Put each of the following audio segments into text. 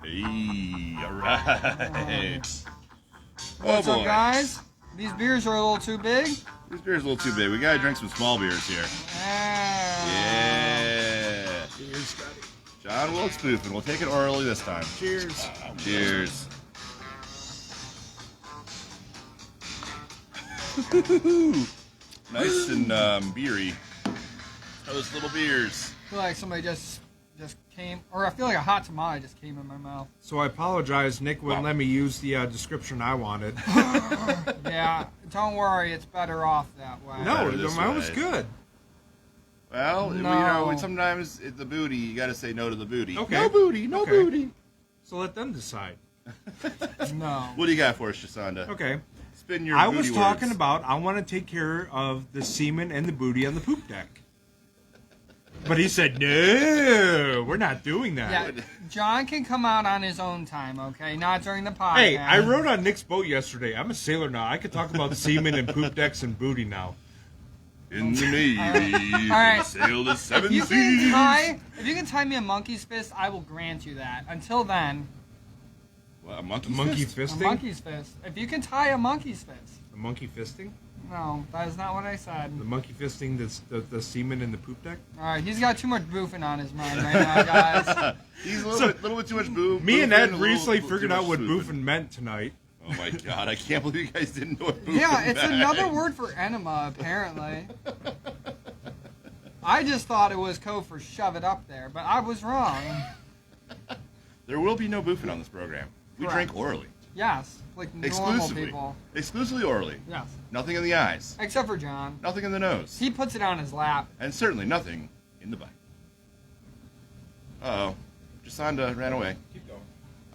Hey, all right. What's up, guys? These beers are a little too big. This beer's a little too big. We gotta drink some small beers here. Yeah. Cheers, Scotty. John Wilkes Booth, and we'll take it orally this time. Cheers. Cheers. Nice and beery. Those little beers. I feel like somebody just came, or I feel like a hot tamale just came in my mouth. So I apologize. Nick wouldn't let me use the description I wanted. Yeah, don't worry, it's better off that way. No, this mine was way. good. Well, No. you know, sometimes the booty, you gotta say no to the booty. Okay. No booty, no Okay. booty. So let them decide. No. What do you got for us, Jasonda? Okay. Spin your I booty was talking words. about I want to take care of the semen and the booty on the poop deck. But he said, no, we're not doing that. Yeah, John can come out on his own time, okay? Not during the podcast. Hey, I rode on Nick's boat yesterday. I'm a sailor now. I could talk about semen and poop decks and booty now. In the Navy, All right. sail the seven If you seas. can tie me a monkey's fist, I will grant you that. Until then, What, a monkey Monkey fist? a fisting? monkey's fist. If you can tie a monkey's fist. The monkey fisting? No, that is not what I said. The monkey fisting the semen in the poop deck? All right, he's got too much boofing on his mind right now, guys. He's a little bit too much boo. Me and boofing, Ed a recently little figured too out much what spoofing. boofing meant tonight. Oh my god, I can't believe you guys didn't know what boofing Yeah, it's meant. another word for enema, apparently. I just thought it was code for shove it up there, but I was wrong. There will be no boofing on this program. We Correct. drink orally. Yes, like normal Exclusively. people. Exclusively orally. Yes, Nothing in the eyes. except for John. Nothing in the nose. He puts it on his lap. And certainly nothing in the butt. Uh-oh. Jasonda ran away. Keep going.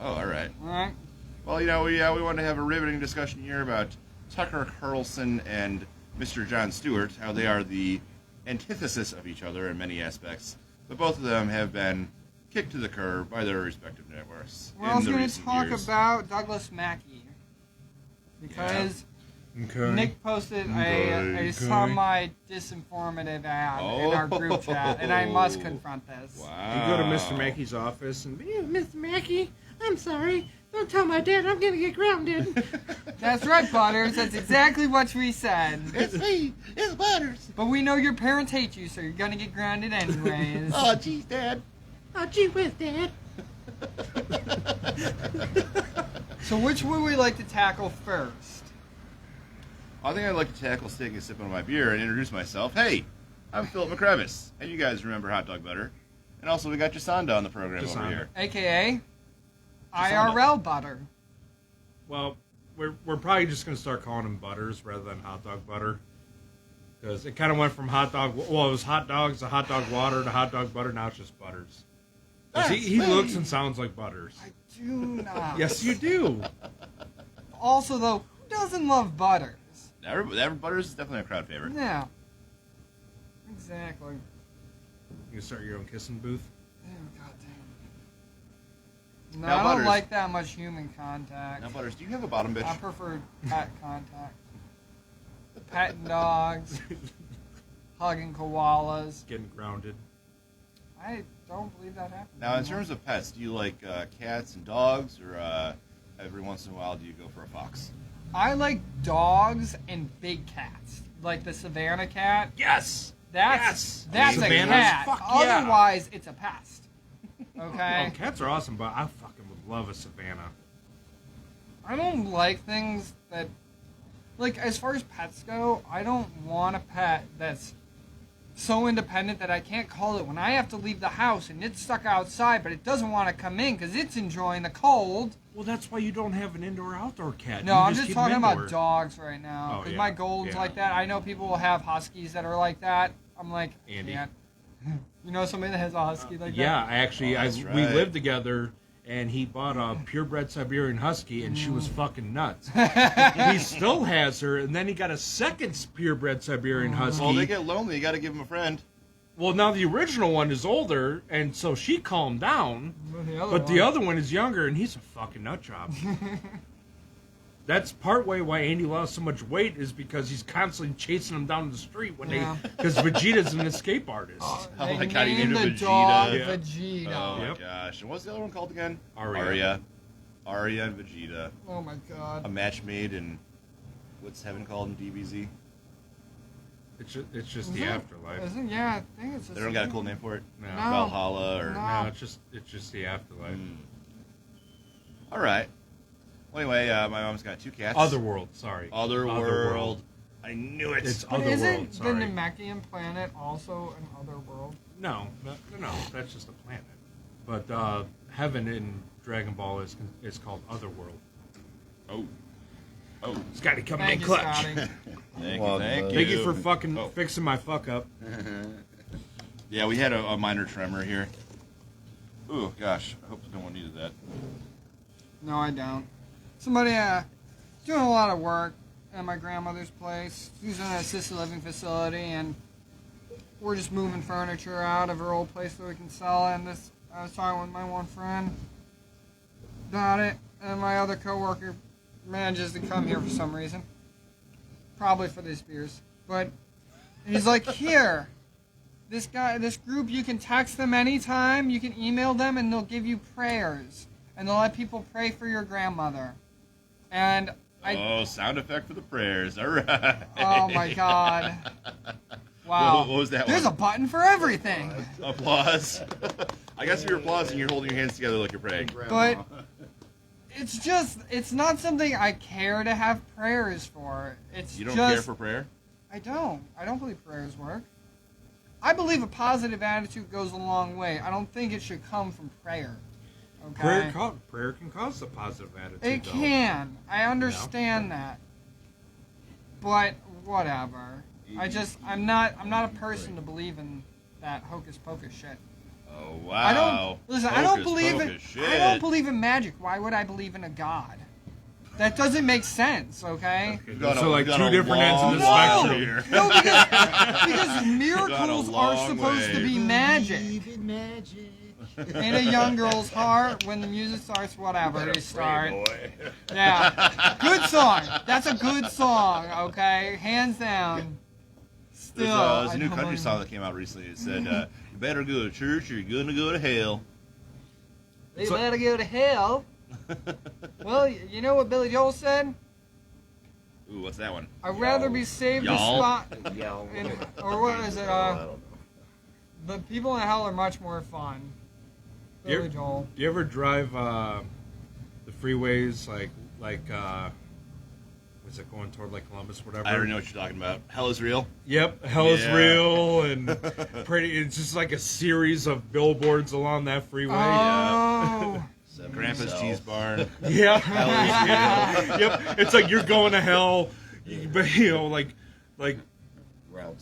Oh, all right. All right. Well, you know, we wanted to have a riveting discussion here about Tucker Carlson and Mr. Jon Stewart, how they are the antithesis of each other in many aspects, but both of them have been kicked to the curb by their respective networks. We're in also the going to recent talk years. about Douglas Mackey. Because Okay. Nick posted a Okay. semi-disinformative ad in our group chat, and I must confront this. Wow. You go to Mr. Mackey's office and, Mr. Mackey, I'm sorry. Don't tell my dad I'm going to get grounded. That's right, Butters. That's exactly what we said. It's me. It's Butters. But we know your parents hate you, so you're going to get grounded anyways. Oh, geez, Dad. Oh, gee whiz, Dad. So which would we like to tackle first? I think I'd like to tackle taking a sip of my beer and introduce myself. Hey, I'm Philip McCrevis, and you guys remember Hot Dog Butter. And also, we got Jasonda on the program over Jasonda. here. A.K.A. IRL Butter. Well, we're probably just going to start calling him Butters rather than Hot Dog Butter. Because it kind of went from hot dog, well, it was hot dogs to hot dog water to hot dog butter, now it's just Butters. 'Cause he looks and sounds like Butters. I do not. Yes, you do. Also, though, who doesn't love Butters? Butters is definitely a crowd favorite. Yeah. Exactly. You can start your own kissing booth. Oh, goddamn. No, Now, I don't Butters- like that much human contact. Now, Butters, do you have a bottom I bitch? prefer pet contact. Petting dogs, hugging koalas. Getting grounded. I don't believe that happens. Now, in anymore. terms of pets, do you like cats and dogs, or every once in a while do you go for a fox? I like dogs and big cats, like the Savannah cat. Yes! That's Yes! a Savannahs? cat. Fuck yeah. Otherwise, it's a pest. Oh, Okay. cats are awesome, but I fucking would love a Savannah. I don't like things that, like, as far as pets go, I don't want a pet that's so independent that I can't call it when I have to leave the house and it's stuck outside, but it doesn't want to come in because it's enjoying the cold. Well, that's why you don't have an indoor-outdoor cat. No, You I'm just keep talking them about indoor. dogs right now. Oh, Because yeah, my gold's yeah. like that. I know people will have huskies that are like that. I'm like, Andy. can't. You know somebody that has a husky like Yeah, that? I actually, Oh, that's we right. lived together, and he bought a purebred Siberian Husky, and she was fucking nuts. He still has her, and then he got a second purebred Siberian Husky. Well, they get lonely. You got to give them a friend. Well, now the original one is older, and so she calmed down, The other but the one. other one is younger, and he's a fucking nut job. That's part way why Andy lost so much weight is because he's constantly chasing him down the street when because Vegeta's an escape artist. Oh They my god, he named named him the dog Vegeta. Vegeta. Oh my Yep. gosh. And what's the other one called again? Arya. Arya and Vegeta. Oh my god. A match made in, what's heaven called in DBZ? It's just the afterlife. Yeah, I think it's just... They don't got a cool name for it? No. Valhalla or... No. No, it's just the afterlife. All right. Well, anyway, my mom's got 2 cats. Otherworld, sorry. Otherworld. I knew it. It's But Otherworld, isn't the sorry. Namekian planet also an other world? No, that's just a planet. But heaven in Dragon Ball is called Otherworld. Oh. Scotty coming Thank in you, clutch. Scotty. Thank Well, you, thank you. Thank you for fucking fixing my fuck up. Yeah, we had a minor tremor here. Ooh, gosh. I hope no one needed that. No, I don't. Somebody doing a lot of work at my grandmother's place. She's in an assisted living facility, and we're just moving furniture out of her old place so we can sell it. And I was talking with my one friend about it, and my other coworker manages to come here for some reason. Probably for these beers. But he's like, here, this group, you can text them anytime, you can email them, and they'll give you prayers. And they'll let people pray for your grandmother. And sound effect for the prayers. All right. oh my god. Wow. What was that There's one? a button for everything. Applause. I guess if you're applauding, you're holding your hands together like you're praying. But it's not something I care to have prayers for. You don't care for prayer? I don't believe prayers work. I believe a positive attitude goes a long way. I don't think it should come from prayer. Okay? Prayer can cause a positive attitude. It though. can. I understand that. But whatever. I'm not a person to believe in that hocus pocus shit. Oh, wow. I don't Hocus-pocus shit. I don't believe in magic. Why would I believe in a god? That doesn't make sense, okay? So like two different ends of the spectrum here. No, because miracles are supposed to be magic. In a young girl's heart, when the music starts, whatever, they start. Yeah. Good song. That's a good song, okay? Hands down. Still. There's a new country song that came out recently. It said, you better go to church or you're going to go to hell. You better go to hell. Well, you know what Billy Joel said? Ooh, what's that one? I'd rather be saved a Y'all? spot. Or what is it? The people in hell are much more fun. Billy Joel. Do you ever drive the freeways like what's it going toward like Columbus, whatever? I already know what you're talking about. Hell is real. Yep, hell is Yeah. real, and it's just like a series of billboards along that freeway. Oh. Grandpa's Cheese Barn. Yeah. Hell is real. Yep. It's like you're going to hell, but like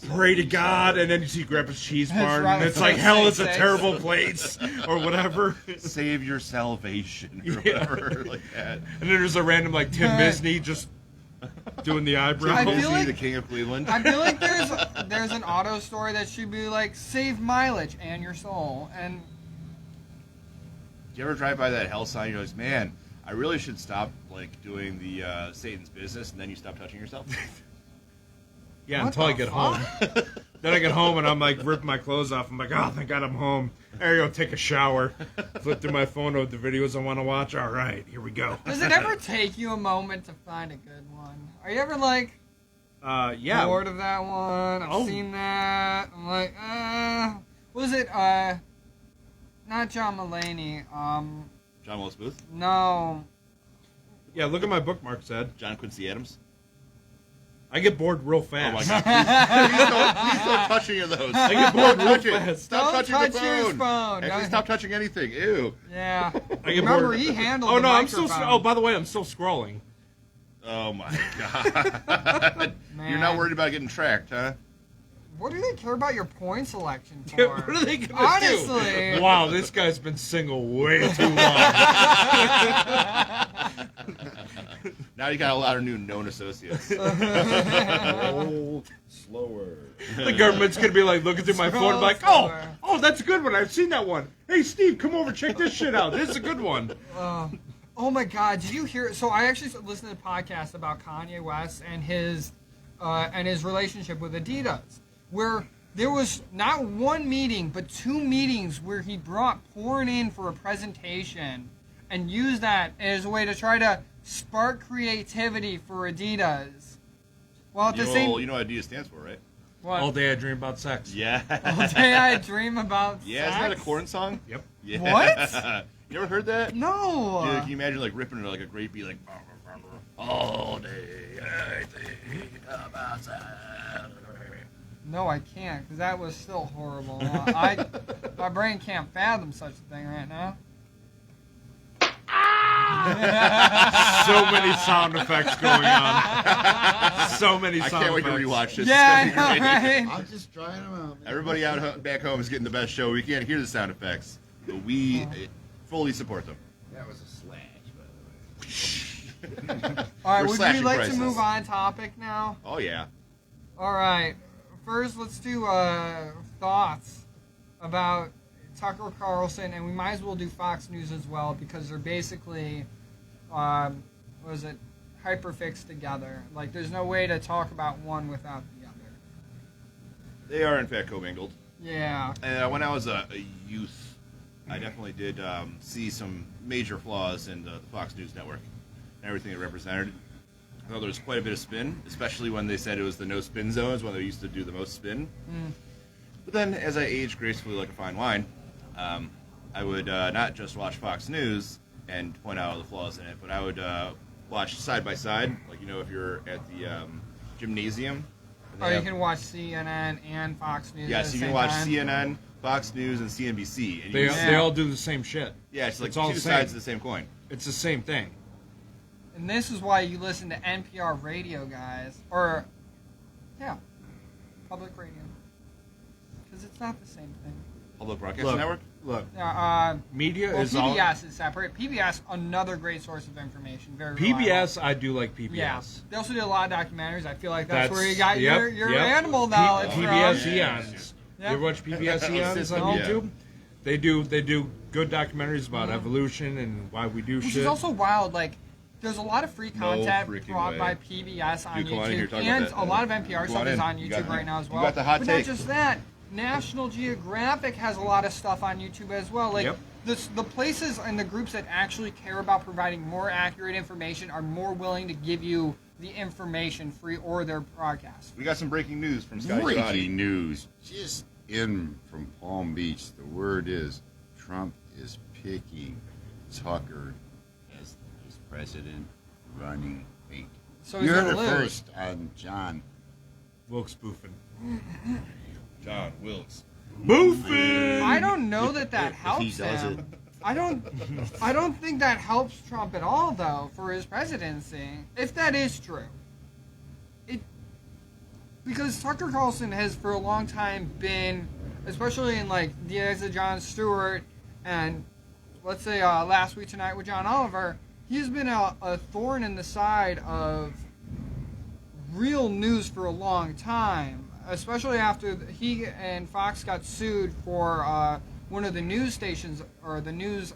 pray to God, and then you see Grandpa's Cheese That's Barn, right, and it's it's like like hell is a 666. terrible place, or whatever. Save your salvation, or Yeah. whatever, like that. And then there's a random like Tim Misney just doing the eyebrows. I feel Disney, like- the king of Cleveland. I feel like there's an auto story that should be like save mileage and your soul. And Do you ever drive by that hell sign? You're like, man, I really should stop like doing the Satan's business, and then you stop touching yourself. Yeah, What until I the get fuck? home. Then I get home and I'm like ripping my clothes off. I'm like, oh, thank God I'm home. There you go, take a shower. Flip through my phone with the videos I want to watch. All right, here we go. does it ever take you a moment to find a good one? Are you ever like Yeah. bored of that one? I've Oh. seen that. I'm like, was it not John Mulaney? John Wilkes Booth, No. Yeah, look at my bookmarks, Ed. John Quincy Adams. I get bored real Oh fast. my God! Please don't touch any of those. I get bored real Touch it. fast. Stop Don't touching touch the your phone. phone. Actually, Don't- stop touching anything. Ew. Yeah. I get Remember, bored. he handled Oh the no, I'm still. microphone. Oh, by the way, I'm still scrolling. Oh my God! You're not worried about getting tracked, huh? What do they care about your point selection for? Yeah, what are they gonna Honestly. do? Wow, this guy's been single way too long. Now you got a lot of new known associates. Old, slower. The government's gonna be like looking through my phone, and be like, Scroll oh, that's a good one. I've seen that one. Hey, Steve, come over, check this shit out. This is a good one. Oh my God! Did you hear? So I actually listened to a podcast about Kanye West and his relationship with Adidas, where there was not one meeting but 2 meetings where he brought porn in for a presentation and used that as a way to try to spark creativity for Adidas. Well, at the same, you know what Adidas stands for, right? what? All day I dream about sex. Yeah. All day I dream about Yeah, isn't that a Korn song? Yep. Yeah. What? You ever heard that? No. Dude, can you imagine like ripping it like a great beat, like all day I think about sex. No, I can't, because that was still horrible. My brain can't fathom such a thing right now. So many sound effects going on. So many I sound can't wait to effects. rewatch this. Yeah, I It's gonna know, be great. right? I'm just trying them out. Man. Everybody back home is getting the best show. We can't hear the sound effects, but we fully support them. That was a slash, by the way. All right, We're would you slashing like prices. to move on topic now? Oh yeah. All right. First, let's do thoughts about Tucker Carlson, and we might as well do Fox News as well because they're basically, hyperfixed together. Like, there's no way to talk about one without the other. They are in fact commingled. Yeah. And when I was a youth, I definitely did see some major flaws in the Fox News network and everything it represented. I thought there was quite a bit of spin, especially when they said it was the no spin zones, when they used to do the most spin. But then, as I aged gracefully like a fine wine, I would not just watch Fox News and point out all the flaws in it, but I would watch side by side, like, you know, if you're at the gymnasium. and they Or you have- can watch CNN and Fox News. Yes, at you the can same watch time. CNN, Fox News, and CNBC. And you They, can- Yeah. they all do the same shit. yeah, it's like it's all two the sides same. of the same coin. It's the same thing. And this is why you listen to NPR radio, guys. Or, yeah, public radio. Because it's not the same thing. Public Broadcasting Look, Network? look. Yeah, Media well, is all. PBS is separate. PBS, another great source of information. Very PBS, I do like PBS. reliable. Yeah. They also do a lot of documentaries. I feel like that's where you got yep, your yep. animal knowledge PBS from. Eons. Yep. You ever watch PBS Eons on Yeah. YouTube? They do good documentaries about evolution and why we do Which shit. is also wild. Like, there's a lot of free No content freaking brought way. by PBS on Dude, come on in here, YouTube, talk about and that. a lot of NPR Come stuff on is in. on You YouTube got- right now as you well. got the hot but take. not just that. National Geographic has a lot of stuff on YouTube as well. Like, Yep. the places and the groups that actually care about providing more accurate information are more willing to give you the information free or their broadcast. We got some breaking news from Scotty Shoddy. Breaking news. Just in from Palm Beach. The word is Trump is picking Tucker as his president running mate. So You he's heard gonna it lose. first on John. Wilkes Boofin. John Wilkes. Boofin! I don't know that If he helps does him. it. I don't think that helps Trump at all, though, for his presidency. If that is true, because Tucker Carlson has for a long time been, especially in like the days of Jon Stewart, and let's say last week tonight with John Oliver, he's been a thorn in the side of real news for a long time, especially after he and Fox got sued for one of the news stations or the news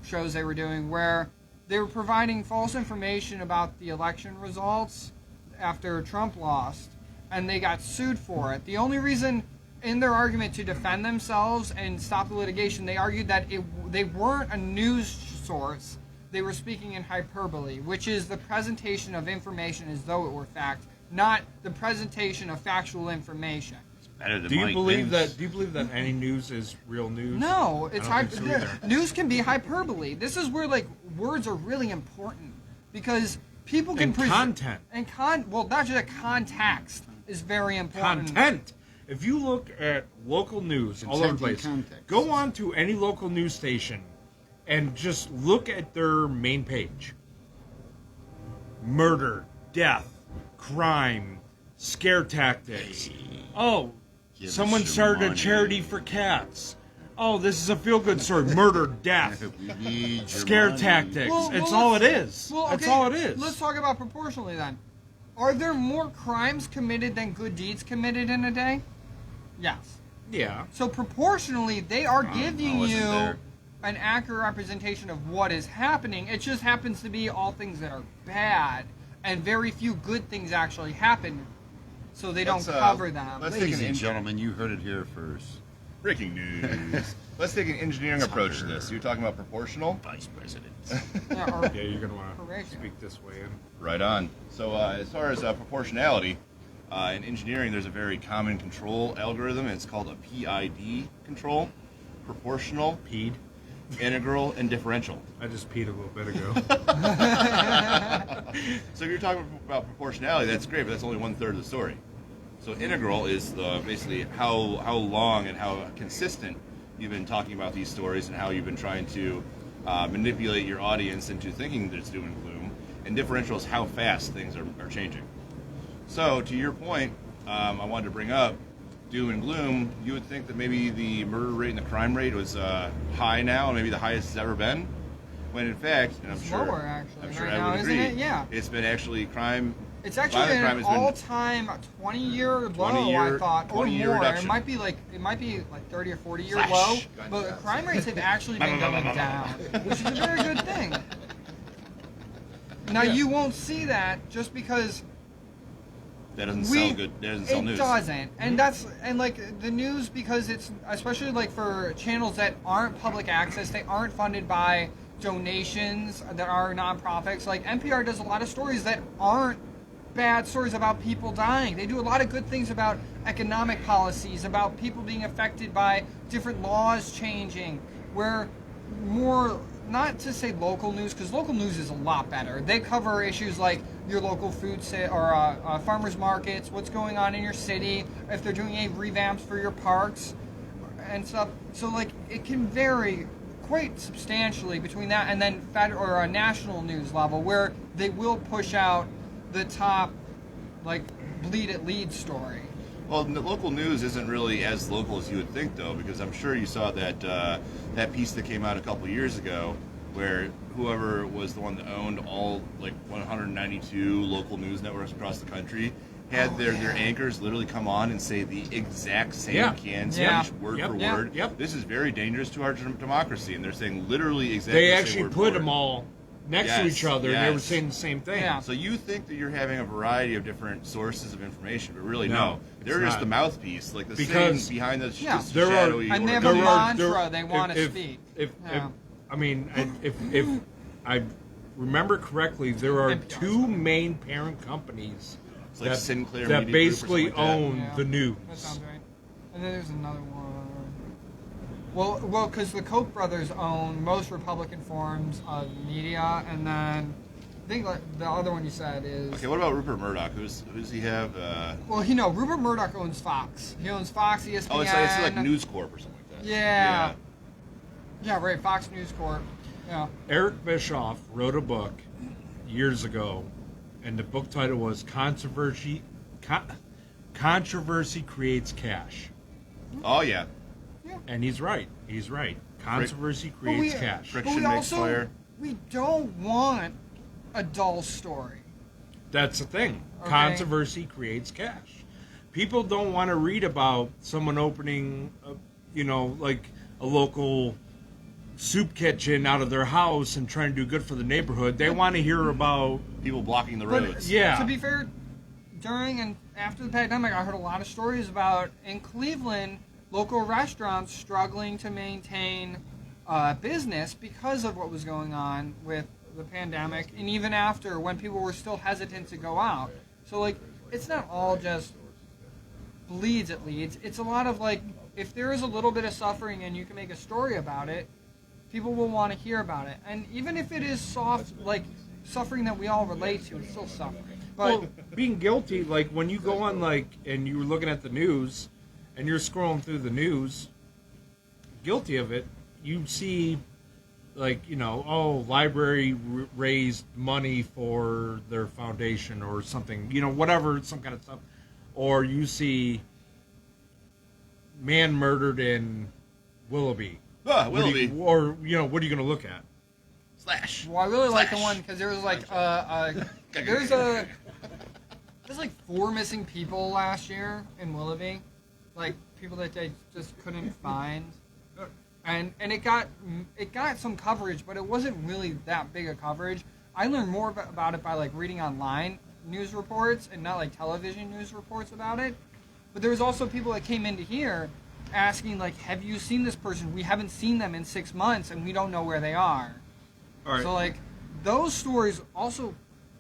shows they were doing where they were providing false information about the election results after Trump lost, and they got sued for it. The only reason in their argument to defend themselves and stop the litigation, they argued that they weren't a news source. They were speaking in hyperbole, which is the presentation of information as though it were fact, not the presentation of factual information. Better than Do you Mike believe Pence. that? Do you believe that any news is real news? No, it's I don't think so either. news can be hyperbole. This is where like words are really important because people can And content. and well, not just context is very important. Content. If you look at local news all over the Content place, and context. go on to any local news station and just look at their main page. Murder, death, crime, scare tactics. Oh, Give us someone some started a money. charity for cats. Oh, this is a feel-good story. Murder, death, We need your scare money. tactics. Well, It's well, all it let's- is. Well, That's okay, all it is. Let's talk about proportionally then. Are there more crimes committed than good deeds committed in a day? Yes. Yeah. So proportionally, they are giving I wasn't you there. an accurate representation of what is happening. It just happens to be all things that are bad, and very few good things actually happen, so they don't cover them. Ladies and gentlemen, you heard it here first. Breaking news. Let's take an engineering approach to this. You're talking about proportional? Vice President. Yeah, Yeah, you're going to want to Correct. speak this way in. Right on. So as far as proportionality, in engineering there's a very common control algorithm, and it's called a PID control. Proportional, Peed. integral, and differential. I just peed a little bit ago. So if you're talking about proportionality, that's great, but that's only 1/3 of the story. So integral is basically how long and how consistent you've been talking about these stories and how you've been trying to manipulate your audience into thinking that it's doom and gloom. And differential is how fast things are changing. So to your point, I wanted to bring up doom and gloom. You would think that maybe the murder rate and the crime rate was high now, and maybe the highest it's ever been. When in fact, and I'm It's sure, lower, actually, I'm sure right I now, would isn't agree. it? Yeah. It's been actually crime. It's actually violent crime an has been all-time 20-year low, 20-year I thought, or 20-year more. reduction. It might be like 30 or 40-year Slash. low, Gunshots. but crime rates have actually been going down, which is a very good thing. Now you won't see that just because That doesn't sell good. That doesn't sell news. It doesn't, and like the news, because it's especially like for channels that aren't public access, they aren't funded by donations that are nonprofits. Like NPR does a lot of stories that aren't bad stories about people dying. They do a lot of good things about economic policies, about people being affected by different laws changing. Where more, not to say local news, because local news is a lot better. They cover issues like your local food or farmers markets, what's going on in your city, if they're doing any revamps for your parks and stuff. So like it can vary quite substantially between that and then federal or a national news level, where they will push out the top like bleed it lead story. Well, the local news isn't really as local as you would think, though, because I'm sure you saw that that piece that came out a couple years ago, where whoever was the one that owned all like 192 local news networks across the country had their anchors literally come on and say the exact same canned speech, word for word. Yep. This is very dangerous to our democracy, and they're saying literally exactly They the same actually word put for them word. all next to each other, and they were saying the same thing. Yeah. So you think that you're having a variety of different sources of information, but really no. it's They're just not. the mouthpiece, like the because thing behind the Yeah. the there are- shadowy And they have organization. a mantra they want to speak. If Yeah. if I remember correctly, there are NPR, two main parent companies It's like Sinclair that Media Group or basically something like that. own Yeah, the news. That sounds right. And then there's another one. Well, because the Koch brothers own most Republican forms of media, and then I think like the other one you said is. Okay, what about Rupert Murdoch? Who's he have? Well, Rupert Murdoch owns Fox. He owns Fox, ESPN. Oh, it's like News Corp or something like that. Yeah. Yeah, right. Fox News Corp. Yeah. Eric Bischoff wrote a book years ago, and the book title was Controversy Creates Cash. Oh yeah. And he's right. He's right. Controversy creates cash. Friction But we makes fire. we don't want a dull story. That's the thing. Okay. Controversy creates cash. People don't want to read about someone opening, like a local soup kitchen out of their house and trying to do good for the neighborhood. They want to hear about, People blocking the But roads. yeah. to be fair, during and after the pandemic, I heard a lot of stories about in Cleveland, local restaurants struggling to maintain business because of what was going on with the pandemic, and even after, when people were still hesitant to go out. So, like, it's not all just bleeds it leads. It's a lot of, like, if there is a little bit of suffering and you can make a story about it, people will want to hear about it. And even if it is soft, like, suffering that we all relate to, it's still suffering. But well, being guilty, like when you go on, like, and you were looking at the news and you're scrolling through the news, guilty of it, you see, like, library raised money for their foundation or something, whatever, some kind of stuff. Or you see man murdered in Willoughby. Willoughby. What are you going to look at? Slash. well, I really like the Slash. one because there was like there's like 4 missing people last year in Willoughby, like people that they just couldn't find. and it got some coverage, but it wasn't really that big a coverage. I learned more about it by like reading online news reports and not like television news reports about it. But there was also people that came into here asking like, "Have you seen this person? We haven't seen them in 6 months, and we don't know where they are." All right. So like, those stories also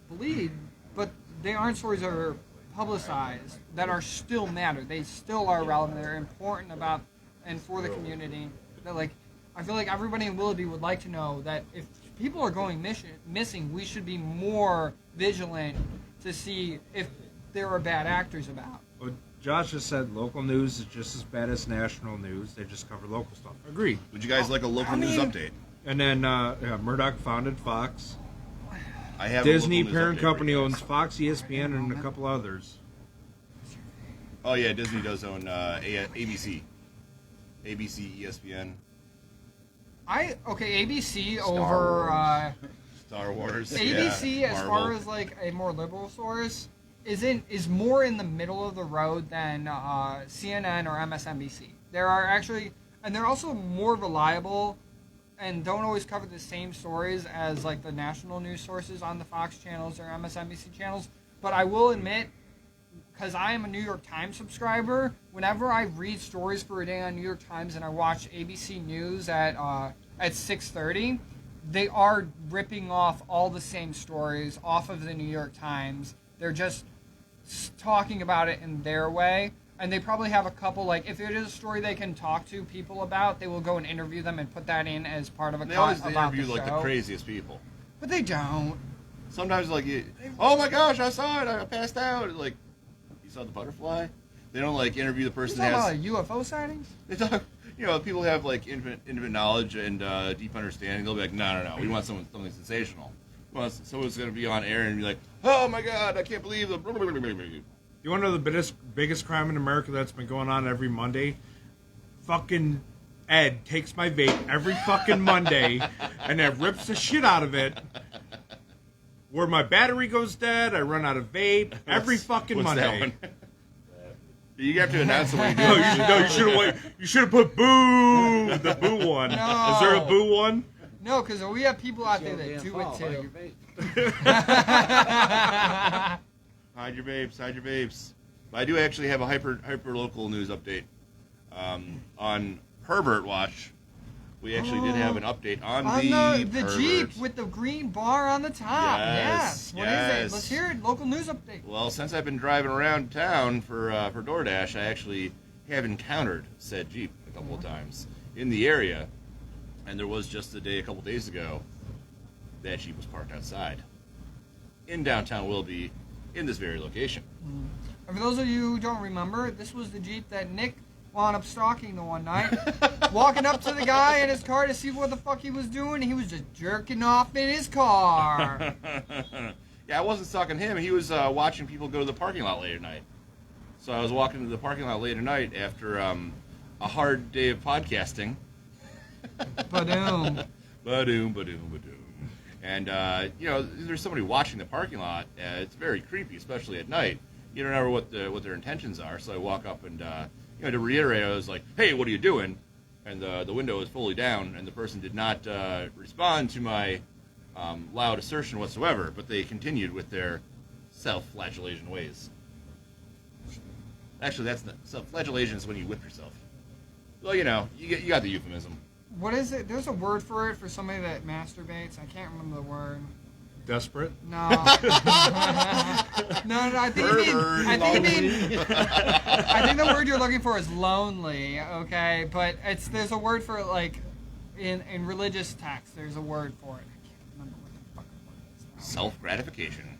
bleed, but they aren't stories that are publicized that are still matter. They still are relevant. They're important about and for the community. That like, I feel like everybody in Willoughby would like to know that if people are going missing, we should be more vigilant to see if there are bad actors about. Well, Josh just said local news is just as bad as national news. They just cover local stuff. Agreed. Would you guys like a local news update? And then Murdoch founded Fox. I have Disney a local news parent update for company you owns guys. Fox, ESPN, and a couple others. Oh yeah, Disney does own ABC, ESPN, ABC Star over Star Wars. ABC yeah, as Marvel. far as like a more liberal source is more in the middle of the road than CNN or MSNBC. There are actually, and they're also more reliable and don't always cover the same stories as like the national news sources on the Fox channels or MSNBC channels. But I will admit, because I am a New York Times subscriber, whenever I read stories for a day on New York Times and I watch ABC News at 6:30, they are ripping off all the same stories off of the New York Times. They're just talking about it in their way. And they probably have a couple, like, if it is a story they can talk to people about, they will go and interview them and put that in as part of a They cut always about interview the like the show. craziest people. But they don't. Sometimes like, oh my gosh, I saw it, I passed out. Like, you saw the butterfly. They don't like interview the You person talking that has. about UFO sightings? They talk. People have like intimate knowledge and deep understanding. They'll be like, no, we want something sensational. We want someone's going to be on air and be like, oh my god, I can't believe the. You want to know the biggest crime in America that's been going on every Monday? Fucking Ed takes my vape every fucking Monday and then rips the shit out of it. Where my battery goes dead, I run out of vape every fucking What's Monday. that one? You have to announce it when you do No, it. you should have put boo, the boo one. No. Is there a boo one? No, because we have people out there that do it too. Hide your vapes. But I do actually have a hyper local news update. On Pervert Watch, we actually did have an update on the pervert. Jeep with the green bar on the top. Yes, What is yes. it? Let's hear it. Local news update. Well, since I've been driving around town for DoorDash, I actually have encountered said Jeep a couple of times in the area, and there was just a couple days ago, that Jeep was parked outside in downtown Willoughby, in this very location. And for those of you who don't remember, this was the Jeep that Nick wound up stalking the one night. Walking up to the guy in his car to see what the fuck he was doing. He was just jerking off in his car. Yeah, I wasn't stalking him. He was watching people go to the parking lot late at night. So I was walking to the parking lot late at night after a hard day of podcasting. Ba-doom. Ba-doom. And, there's somebody watching the parking lot. It's very creepy, especially at night. You don't know what their intentions are. So I walk up and, to reiterate, I was like, hey, what are you doing? And the window was fully down, and the person did not respond to my loud assertion whatsoever, but they continued with their self-flagellation ways. Actually, that's not self-flagellation is when you whip yourself. Well, you got the euphemism. What is it? There's a word for it for somebody that masturbates. I can't remember the word. Desperate? No. I think the word you're looking for is lonely, okay? But there's a word for it, like, in religious texts, there's a word for it. I can't remember what the fucking word is now. Self-gratification.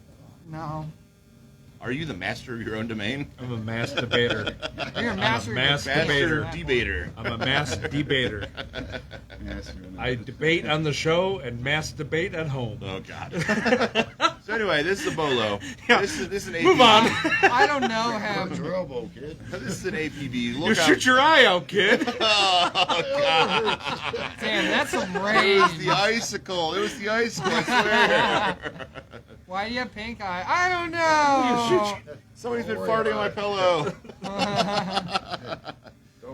No. Are you the master of your own domain? I'm a masturbator. You're a master. masturbator. Debater. I'm a mass debater. I debate on the show and mass debate at home. Oh, God. So anyway, this is a bolo. Yeah. This is an APB. Move on. I don't know What's him. Robo, kid? This is an APB. You Look out. shoot your eye out, kid. Oh, God. Damn, that's some It was rage. the icicle. I swear. Why do you have pink eye? I don't know. Somebody's been farting on my pillow.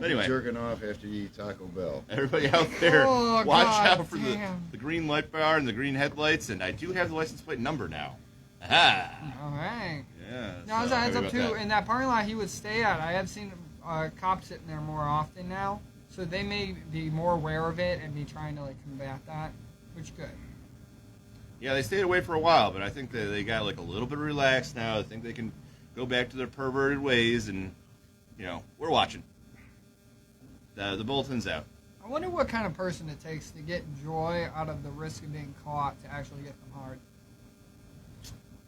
Don't Anyway. be jerking off after you eat Taco Bell. Everybody out there, Oh, watch God out for damn. the green light bar and the green headlights, and I do have the license plate number now. Aha! All right. Yeah. No, so it's a heads happy up about too. that. In that parking lot he would stay at, I have seen cops sitting there more often now, so they may be more aware of it and be trying to like combat that, which is good. Yeah, they stayed away for a while, but I think that they got like a little bit relaxed now. I think they can go back to their perverted ways, and we're watching. The bulletin's out. I wonder what kind of person it takes to get joy out of the risk of being caught to actually get them hard.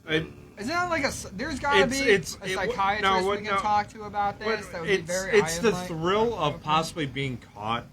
Isn't that like there's got to be a psychiatrist we can talk to about this that would be very It's the eye-enlightened? thrill of possibly being caught.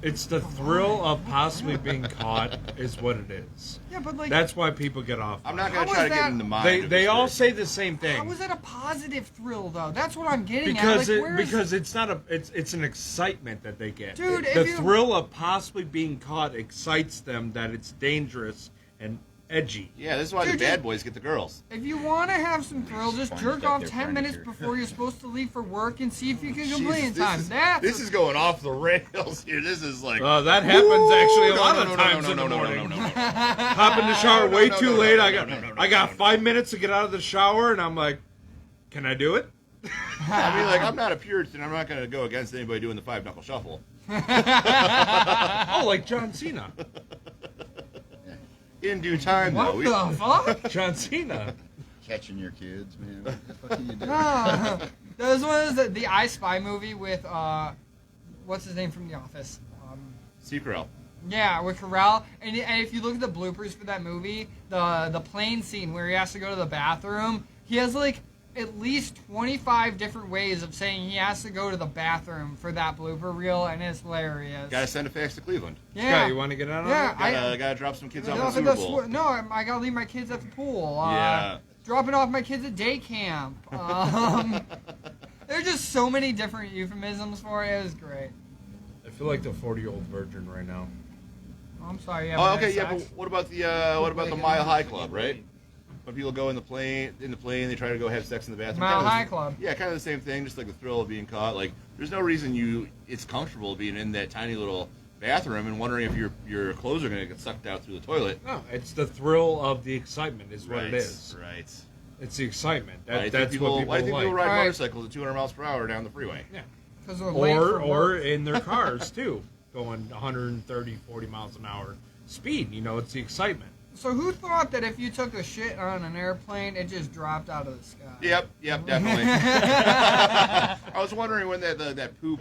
It's the thrill of possibly being caught is what it is. Yeah, but like That's why people get off. I'm not How going to is try to get that- in the mind. They of they this all person. say the same thing. how is that a positive thrill though? That's what I'm getting Because at. Like, because it's not it's an excitement that they get. Dude, the if you- thrill of possibly being caught excites them that it's dangerous and edgy. Yeah, this is why Dude, the bad boys get the girls. if you want to have some thrill, just Sponged jerk up off their 10 minutes furniture. before you're supposed to leave for work and see if you can complete in Jeez, time. this is going off the rails here. This is like. That happens actually a no, lot no, of no, times no, in the no, no, morning. no, no, no. Hop in the shower way no, too no, late. no, I no, got no, no, I got no. 5 minutes to get out of the shower, and I'm like, can I do it? I mean, like, I'm not a Puritan. I'm not going to go against anybody doing the 5-knuckle shuffle. Oh, like John Cena. In due time, What though. the fuck? John Cena. Catching your kids, man. What the fuck are you doing? Those was the I Spy movie with what's his name from The Office? Seacrel. Yeah, with Carell. And if you look at the bloopers for that movie, the plane scene where he has to go to the bathroom, he has like at least 25 different ways of saying he has to go to the bathroom for that blooper reel, and it's hilarious. Gotta send a fax to Cleveland. Yeah. Scott, you want to get out on Yeah, it? Gotta drop some kids off No, at the Super Bowl. no, I gotta leave my kids at the pool. Yeah. Dropping off my kids at day camp. There's just so many different euphemisms for it. It was great. I feel like the 40-year-old virgin right now. I'm sorry. Oh, okay, yeah, but what about the Mile High Club, right? When people go in the plane, they try to go have sex in the bathroom. Mile Kinda High the- Club. Yeah, kind of the same thing, just like the thrill of being caught. Like, there's no reason it's comfortable being in that tiny little bathroom and wondering if your clothes are going to get sucked out through the toilet. No, it's the thrill of the excitement is what it is. Right. It's the excitement. Why do That's what people why do you think people like. ride Alright. motorcycles at 200 miles per hour down the freeway? Yeah. Because we're late for Or work. in their cars, too, going 130, 40 miles an hour speed. It's the excitement. So who thought that if you took a shit on an airplane, it just dropped out of the sky? Yep, definitely. I was wondering when that poop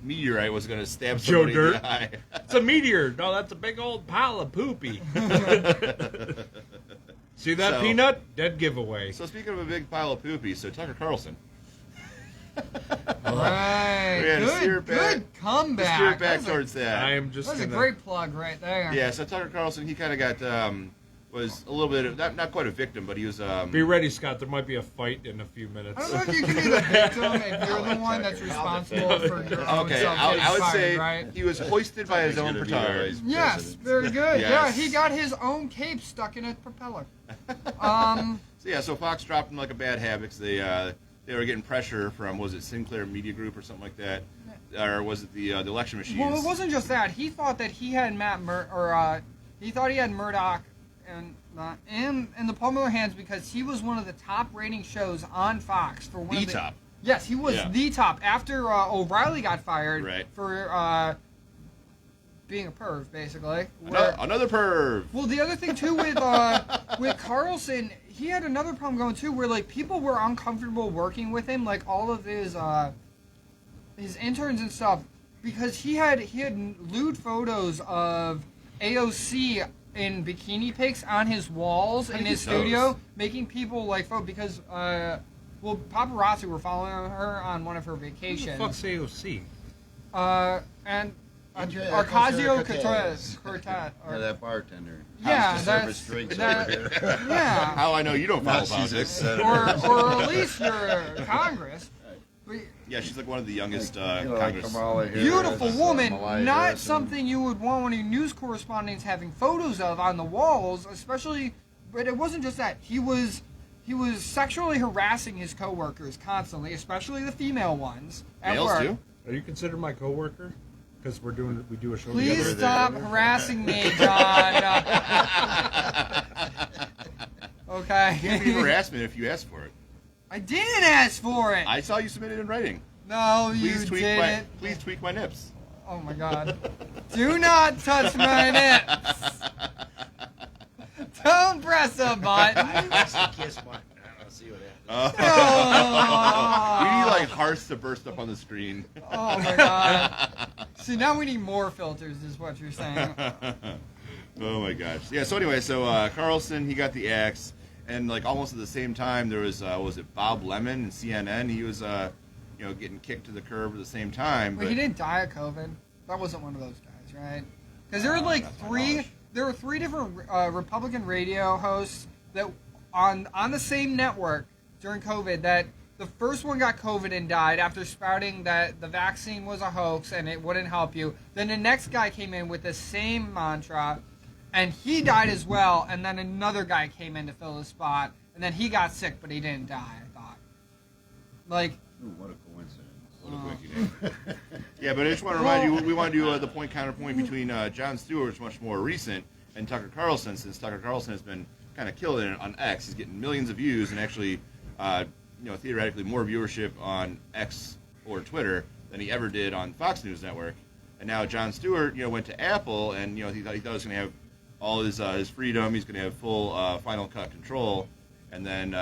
meteorite was going to stab Joe somebody in Dirt. the eye. It's a meteor. No, that's a big old pile of poopy. See that So- peanut? Dead giveaway. So speaking of a big pile of poopy, so Tucker Carlson. Right. Yeah, to steer Good, back- good comeback. Steer back That's a- towards that. I am just That's a gonna- great plug right there. Yeah, so Tucker Carlson, he kind of got was a little bit of, not quite a victim, but he was Be ready, Scott. There might be a fight in a few I minutes. don't know if you can be the victim if you're the one that's responsible for your own okay. self I getting would fired, say right? he was hoisted by his own petard. Yes, very good. Yes. Yeah, he got his own cape stuck in a propeller. So Fox dropped him like a bad habit. They were getting pressure from, was it Sinclair Media Group or something like that, or was it the election machines? Well, it wasn't just that. He thought that he had he thought he had Murdoch in the palm of their hands because he was one of the top rating shows on Fox for one The of the top. Yes, he was Yeah. the top after O'Reilly got fired Right. for being a perv, basically. Where- Another perv. Well, the other thing too with Carlson, he had another problem going too, where like people were uncomfortable working with him, like all of his interns and stuff, because he had lewd photos of AOC in bikini pics on his walls How in do his you get studio, those? making people like because paparazzi were following her on one of her Who the vacations. fuck's AOC? And Andrea Arcasio Cortez. Cortez. Yeah, that bartender. Yeah, House to that's service drinks that, over here. yeah. How I know you don't follow Now she's a politics. senator. or at least your Congress. But Yeah, she's like one of the youngest You know, like Congress. Kamala Harris, beautiful woman, Malaya not Harrison. something you would want one of your news correspondents having photos of on the walls, especially. But it wasn't just that. He he was sexually harassing his coworkers constantly, especially the female ones at Males work. too? Are you considered my coworker? Because we do a show Please together. stop harassing me, John. Okay. It can't be harassment if you ask for it. I didn't ask for it. I saw you submit it in writing. No, Please you tweak didn't. please tweak my nips. Oh my God. Do not touch my nips. Don't press a button. That's the kiss button. I'll see what happens. Oh. We need like hearts to burst up on the screen. Oh my God. See, now we need more filters, is what you're saying. Oh my gosh. Yeah. So anyway, Carlson, he got the axe, and like almost at the same time, there was it Bob Lemon and CNN? He was getting kicked to the curb at the same time. Wait, he didn't die of COVID. That wasn't one of those guys, right? Because there were like that's my three. knowledge. There were three different Republican radio hosts that on the same network during COVID. That the first one got COVID and died after spouting that the vaccine was a hoax and it wouldn't help you. Then the next guy came in with the same mantra, and he died as well. And then another guy came in to fill his spot, and then he got sick, but he didn't die. I thought, like. Ooh, what a coincidence. What a quickie. Yeah, but I just want to remind you, we want to do the point counterpoint between Jon Stewart's much more recent and Tucker Carlson, since Tucker Carlson has been kind of killing it on X. He's getting millions of views and actually, theoretically more viewership on X or Twitter than he ever did on Fox News Network. And now Jon Stewart, went to Apple, and he thought he was going to have all his freedom. He's going to have full Final Cut control. And then,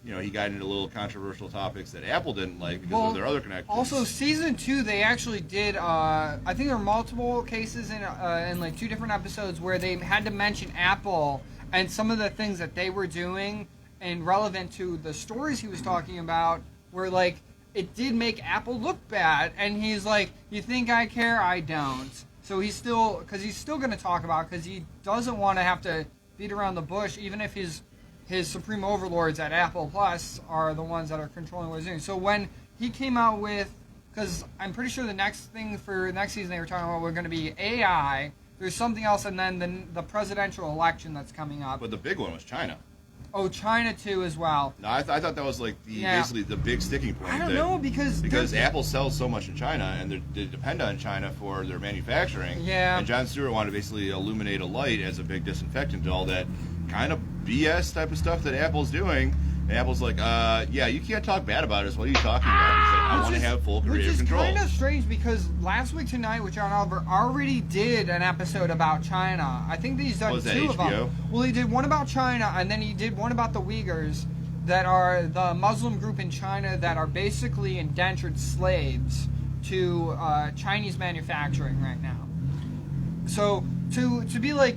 he got into little controversial topics that Apple didn't like because of their other connections. Also, season 2, they actually did. I think there were multiple cases in like 2 different episodes where they had to mention Apple and some of the things that they were doing, and relevant to the stories he was talking about, where like it did make Apple look bad. And he's like, "You think I care? I don't." So he's still going to talk about it, because he doesn't want to have to beat around the bush, even if his supreme overlords at Apple Plus are the ones that are controlling what he's doing. So when he came out with, because I'm pretty sure the next thing for next season they were talking about were going to be AI, there's something else, and then the presidential election that's coming up. But the big one was China. Oh, China too as well. No, I thought that was like basically the big sticking point. I don't know, because Apple sells so much in China, and they depend on China for their manufacturing. Yeah. And Jon Stewart wanted to basically illuminate a light as a big disinfectant to all that kind of BS type of stuff that Apple's doing. And Apple's like, you can't talk bad about us. What are you talking about? He's like, I want to have full creative control. Which is kind of strange, because Last Week Tonight with John Oliver already did an episode about China. I think that he's done Was that 2 of HBO? them. Well, he did one about China, and then he did one about the Uyghurs, that are the Muslim group in China that are basically indentured slaves to Chinese manufacturing right now. So to be like,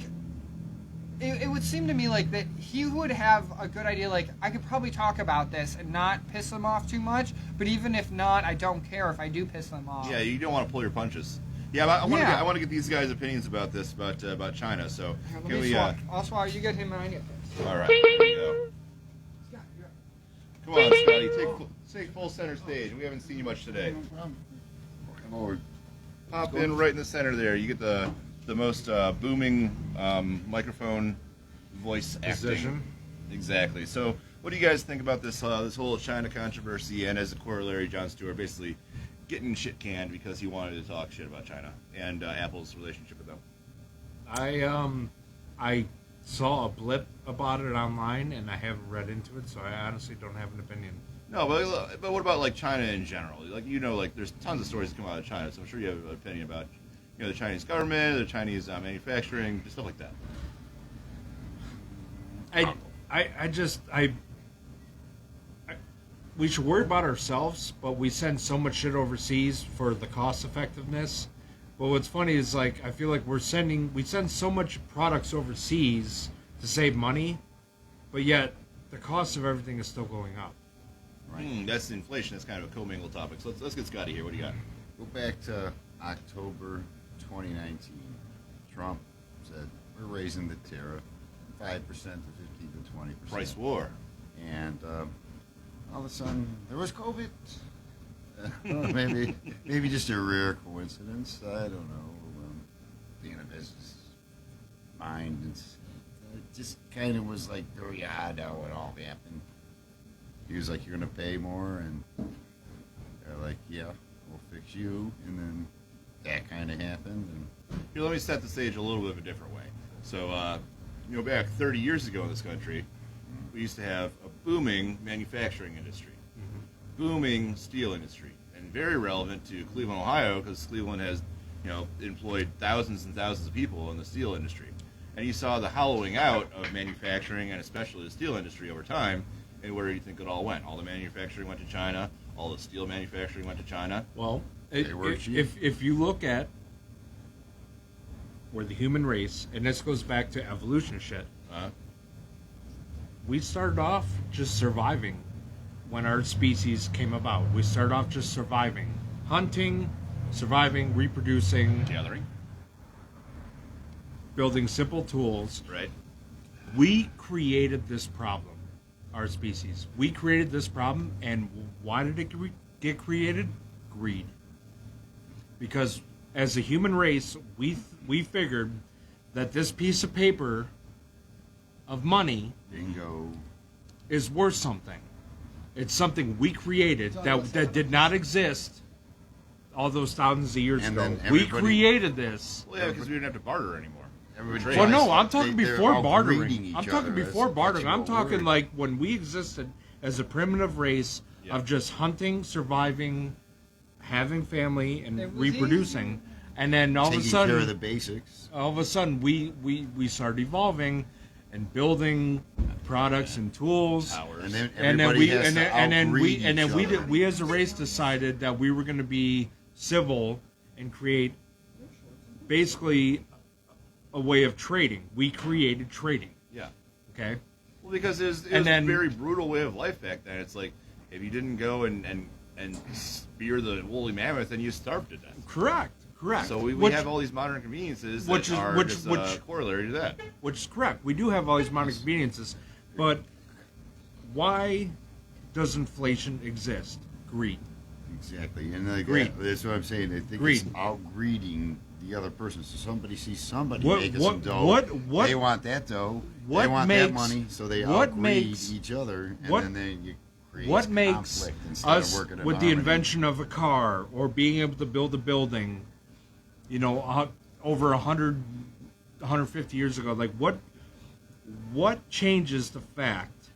it would seem to me like that he would have a good idea, like, I could probably talk about this and not piss him off too much, but even if not, I don't care if I do piss him off. Yeah, you don't want to pull your punches. Yeah, but I want to get these guys' opinions about this, about China. So Here, can let me we? swap. I'll swap. You get him and I get this. All right. Here we go. Come on, Scotty, take full center stage. We haven't seen you much today. Come over. Pop in right in the center there. You get the most booming microphone voice acting. Position. Exactly. So, what do you guys think about this whole China controversy, and as a corollary, Jon Stewart basically getting shit canned because he wanted to talk shit about China and Apple's relationship with them? I saw a blip about it online, and I haven't read into it, so I honestly don't have an opinion. No, but what about like China in general? Like there's tons of stories that come out of China, so I'm sure you have an opinion about the Chinese government, the Chinese manufacturing, stuff like that. We should worry about ourselves, but we send so much shit overseas for the cost effectiveness. But what's funny is, like, I feel like we send so much products overseas to save money, but yet the cost of everything is still going up. Right. That's inflation. That's kind of a commingled topic. So let's get Scotty here. What do you got? Go back to October 2019. Trump said, we're raising the tariff 5% to 15 to 20%. Price war. And all of a sudden, there was COVID. maybe just a rare coincidence. I don't know. Being a business mind, it just kind of was like, oh yeah, I know it all happened. He was like, "You're gonna pay more," and they're like, "Yeah, we'll fix you." And then that kind of happened. And Here, let me set the stage a little bit of a different way. So, back 30 years ago in this country, we used to have a booming manufacturing industry, booming steel industry, and very relevant to Cleveland, Ohio, because Cleveland has, employed thousands and thousands of people in the steel industry. And you saw the hollowing out of manufacturing, and especially the steel industry over time. And where do you think it all went? All the manufacturing went to China. All the steel manufacturing went to China. Well, They were cheap. if you look at where the human race, and this goes back to evolution shit, we started off just surviving when our species came about. We started off just surviving. Hunting, surviving, reproducing, Gathering, building simple tools. right? We created this problem, our species. We created this problem, and why did it get created? Greed. Because as a human race, we figured that this piece of paper of money bingo. is worth something. It's something we created that did not exist all those thousands of years And ago. then We everybody- created this. Well, yeah, because we didn't have to barter anymore. Everybody Well, tries Well, no, to- I'm talking they're before all bartering. greeting each I'm talking other. before That's bartering. I'm what talking we're- like when we existed as a primitive race Yeah. of just hunting, surviving, having family, and It was reproducing, and then all of a taking care of the sudden, basics. we started evolving and building products and tools. Towers. And then And then everybody we has and to then, and then we outgreed and then each we other. did, we as a race decided that we were going to be civil and create basically a way of trading. We created trading. Yeah. Okay. Well, because it was And then- a very brutal way of life back then. It's like if you didn't go and spear the woolly mammoth, then you starved to death. Correct. So we which, have all these modern conveniences that which is- are which- just which- a corollary to that. which is correct. We do have all these modern conveniences, but why does inflation exist? Greed. Exactly, and like Greed. that's what I'm saying. They think Greed. it's outgreeding the other person. So somebody sees somebody What- making what- some dough. what- they want that dough. what they want makes- that money, so they what outgreed makes- each other, and what- then they you create What makes conflict instead us, of working in with the harmony. invention of a car or being able to build a building, over 100, 150 years ago, like what changes the fact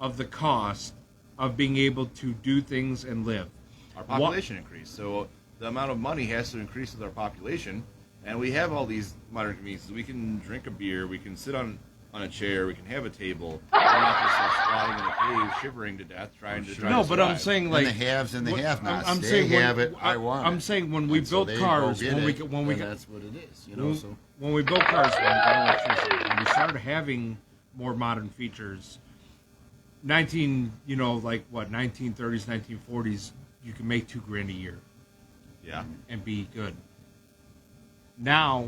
of the cost of being able to do things and live? Our population increased, so the amount of money has to increase with our population, and we have all these modern conveniences. We can drink a beer, we can sit on a chair, we can have a table. We're not just like, squatting in a cave, shivering to death, trying to No, but I'm survive. saying And like the haves and the what- have-nots. I'm they saying when- have it. I want I'm it. saying when we And so built they cars, go get when we it, get- when we and get- that's what it is. You know, so when we built cars, when we started having more modern features, 1930s, 1940s, you can make $2,000 a year Yeah. and be good. Now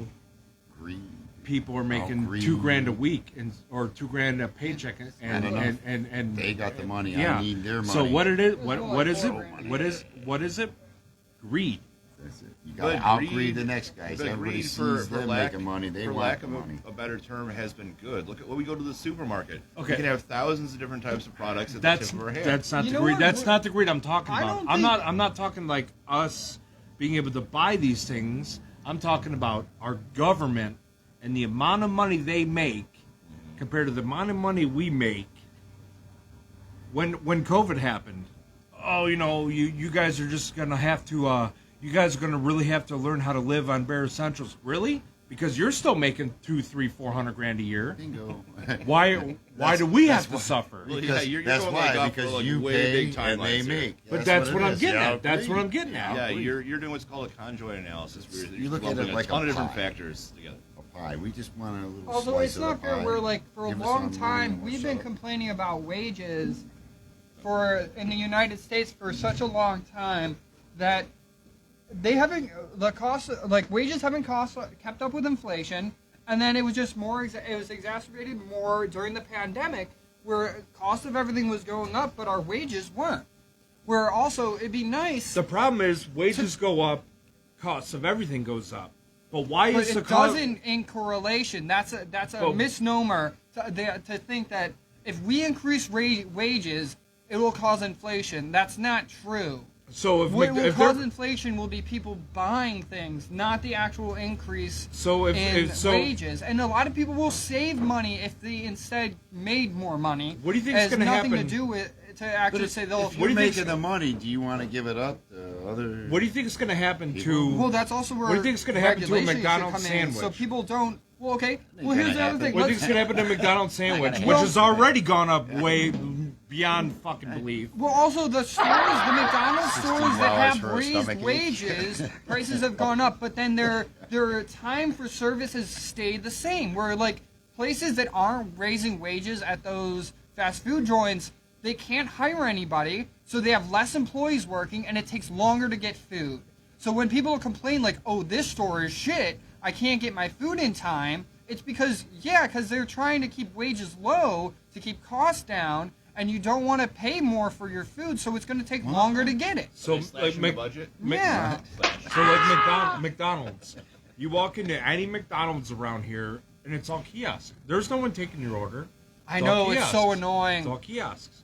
greed. people are making greed. $2,000 a week or $2,000 a paycheck, Not enough. and They got the money. yeah. I need their money. So what it is? It was more What like is it? $4,000. What is it? Greed. That's it. You got to But outgreed greed- the next guys. but Everybody greed sees them lack, making money. They for want lack the of money. a better term, has been good. Look at when we go to the supermarket. Okay. We can have thousands of different types of products at That's the tip of our hand. that's not You the know greed. what? That's not the greed I'm talking I about. don't I'm think- not talking like us being able to buy these things. I'm talking about our government and the amount of money they make compared to the amount of money we make. When COVID happened, you guys are just gonna have to. You guys are gonna really have to learn how to live on bare essentials. Really? Because you're still making $200,000, $300,000, $400,000 a year. Bingo. Why do we have that's to why- suffer? Well, Because you're that's going why. like off Because for, like, you way pay big and they timelines here. make. But that's what it I'm is. getting Yeah, at. That's what I'm greed. getting at. Yeah, Agreed. you're doing what's called a conjoint analysis. Where you're You look at it lumping like a ton a of different pie. factors together. A pie. We just want a little Although slice it's of not the fair, pie. we're like for a Give us long some money time and we'll we've shut been up. complaining about wages in the United States for such a long time that they haven't wages haven't kept up with inflation, and then it was just more it was exacerbated more during the pandemic where cost of everything was going up but our wages weren't. Where also it'd be nice, The problem is wages go up, costs of everything goes up. But why but is the it cost? doesn't in correlation. That's a Well- misnomer to think that if we increase wages, it will cause inflation. That's not true. So if What will if cause they're- inflation will be people buying things, not the actual increase so in if so, wages. And a lot of people will save money if they instead made more money. What do you think It is has going to nothing happen? to do with to But actually if, say they'll. if you're do you think- making the money, do you want to give it up to other? What do you think is going to happen to? Well, that's also where What do you think is gonna happen to a regulation should McDonald's come in, sandwich? so people don't. Well, okay. Well, gonna here's the other happen. thing. What do you Let's- think is going to happen to McDonald's sandwich, gonna which happen. has already gone up way beyond fucking belief? Well, also the stores, the McDonald's stores that $16 for have a raised stomachache. wages, prices have gone up, but then their time for service has stayed the same. Where like places that aren't raising wages at those fast food joints, they can't hire anybody, so they have less employees working, and it takes longer to get food. So when people complain like, "Oh, this store is shit, I can't get my food in time," it's because they're trying to keep wages low to keep costs down. And you don't want to pay more for your food, so it's going to take longer to get it. So Slashing the Mc- budget. Yeah. So like McDonald's, you walk into any McDonald's around here, and it's all kiosks. There's no one taking your order. I It's all know, it's so kiosks. annoying. It's all kiosks.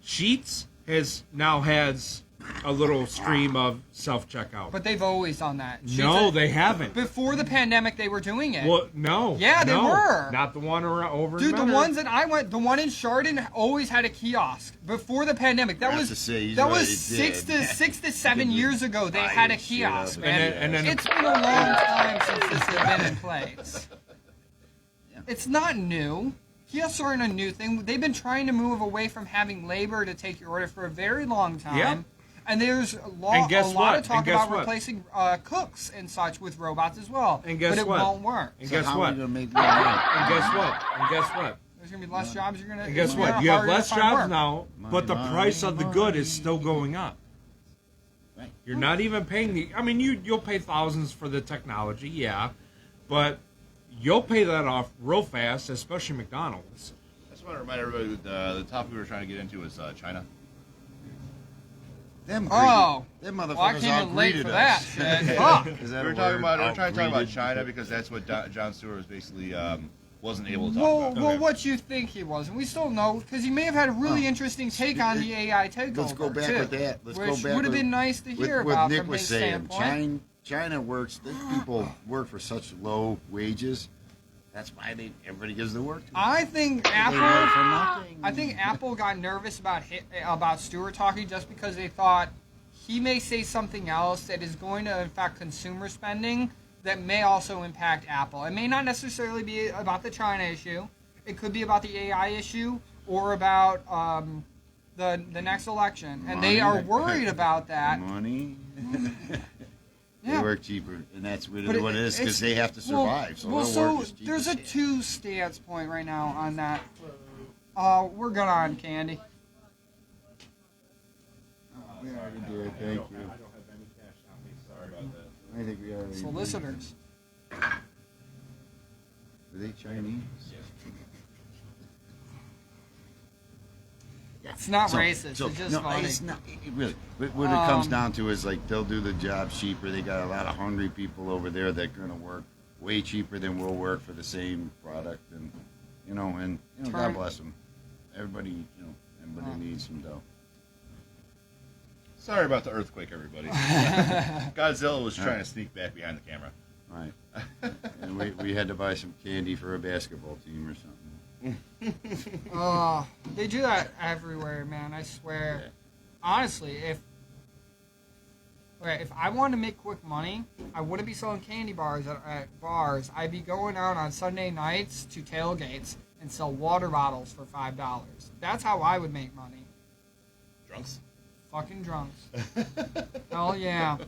Sheetz has a little stream of self-checkout. But they've always done that. No, they haven't. Before the pandemic, they were doing it. Well, no. Yeah, they no. were. Not the one over in Dude, the Menor. ones that I went, the one in Chardon always had a kiosk before the pandemic. That I have was to say, he's that right, was it six did. to 7 years ago. They had a Buying shit up. kiosk, man. And then It's been a long time since this has been in place. It's not new. Kiosks aren't a new thing. They've been trying to move away from having labor to take your order for a very long time. Yep. And there's a And lot guess of what? talk And guess about what? replacing cooks and such with robots as well. And guess but it what? won't work. And So guess how what? Are we gonna make more money? And guess what? And guess what? There's gonna be less jobs. You're gonna. And guess it's what? gonna You have harder to less find jobs work. now, but the Money, price of the good is money. still going up. Right. You're not even paying the. I mean, you'll pay thousands for the technology, yeah, but you'll pay that off real fast, especially McDonald's. I just want to remind everybody that the topic we were trying to get into was China. Them Oh. them Well, I motherfuckers came in late outgreeted for that us. shit. Fuck. Is We that were a talking word? about we were trying to talk about Outgreeted? China because that's what John Stewart was basically wasn't able to talk Well, about. well, what you think he was, and we still know because he may have had a really Oh. interesting take on the AI takeover. Let's go back too, with that. Let's go which back would have with- been nice to hear What about Nick from was his saying, standpoint. China works. These people work for such low wages. That's why everybody gives the work. To them. I think They work for Apple. nothing. I think Apple got nervous about Stewart talking just because they thought he may say something else that is going to affect consumer spending that may also impact Apple. It may not necessarily be about the China issue. It could be about the AI issue or about the next election, and they Money. are worried about that. Money. They Yeah. work cheaper, and that's really But what it is because it's- they have to survive. so well, they'll work as cheap there's as a shit. two stance point right now on that. We're good on Candy. We already did. Thank you. have any cash on me. Sorry about that. I think we already. Solicitors. Are they Chinese? It's not So- racist. so- it's just no, funny. It's not really. But what it comes down to is like they'll do the job cheaper. They got a lot of hungry people over there that are gonna work way cheaper than we'll work for the same product, and Turn- God bless them. Everybody, everybody needs some dough. Sorry about the earthquake, everybody. Godzilla was trying to sneak back behind the camera. Right. And we had to buy some candy for a basketball team or something. They do that everywhere, man. I swear. Yeah. Honestly, if I wanted to make quick money, I wouldn't be selling candy bars at bars. I'd be going out on Sunday nights to tailgates and sell water bottles for $5. That's how I would make money. Drunks? Fucking drunks. Hell yeah.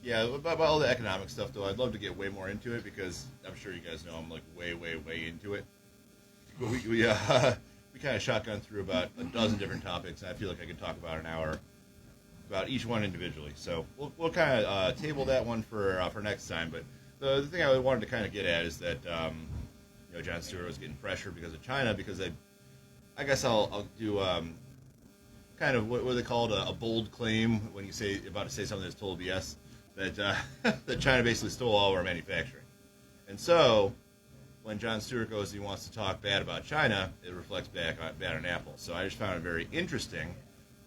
Yeah, about all the economic stuff, though, I'd love to get way more into it because I'm sure you guys know I'm like way into it. But we kind of shotgun through about a dozen different topics, and I feel like I could talk about an hour about each one individually. So we'll kind of table that one for next time. But the thing I wanted to kind of get at is that Jon Stewart was getting pressure because of China. Because I guess I'll do kind of what they call a bold claim when you say about to say something that's total BS that that China basically stole all of our manufacturing, and so. when Jon Stewart goes and he wants to talk bad about China, it reflects bad on Apple. So I just found it very interesting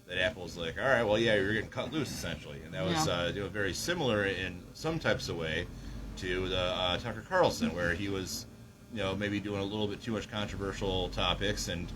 that Apple's like, all right, well, yeah, you're getting cut loose, essentially. And that was very similar in some types of way to the Tucker Carlson, where he was, maybe doing a little bit too much controversial topics, and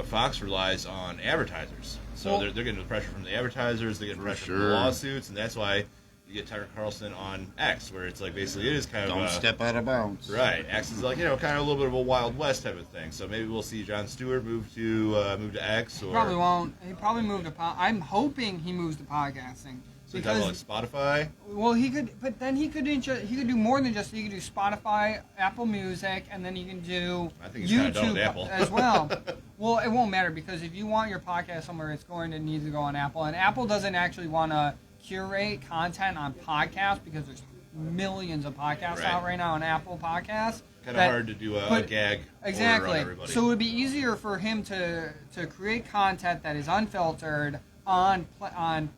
Fox relies on advertisers, so they're getting the pressure from the advertisers, they're getting pressure from the lawsuits, and that's why you get Tucker Carlson on X, where it's like basically it is kind of Don't step out of bounds. Right. X is like kind of a little bit of a Wild West type of thing. So maybe we'll see Jon Stewart move to X, or probably won't. He probably moved to. I'm hoping he moves to podcasting. So because like Spotify. Well, he could, but then he could do more than just. He could do Spotify, Apple Music, and then he can do YouTube Apple. As well. Well, it won't matter, because if you want your podcast somewhere, it's going to need to go on Apple, and Apple doesn't actually want to curate content on podcasts, because there's millions of podcasts out right now on Apple Podcasts. Kind of hard to do a gag exactly. order on everybody. So it would be easier for him to create content that is unfiltered on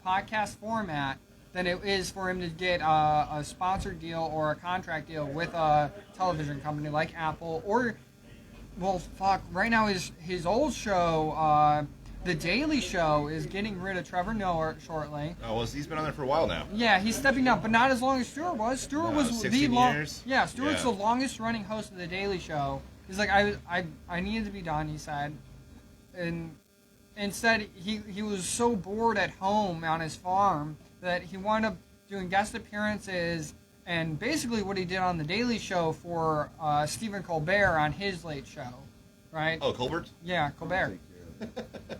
podcast format than it is for him to get a sponsored deal or a contract deal with a television company like Apple, or, well, fuck, right now his old show, The Daily Show, is getting rid of Trevor Noah shortly. Oh, well, he's been on there for a while now. Yeah, he's stepping down, but not as long as Stewart was. Stewart was 16 years? Yeah, Stewart's the longest running host of The Daily Show. He's like, I needed to be done, he said. And instead, he was so bored at home on his farm that he wound up doing guest appearances, and basically what he did on The Daily Show for Stephen Colbert on his late show, right? Oh, Colbert? Yeah, Colbert.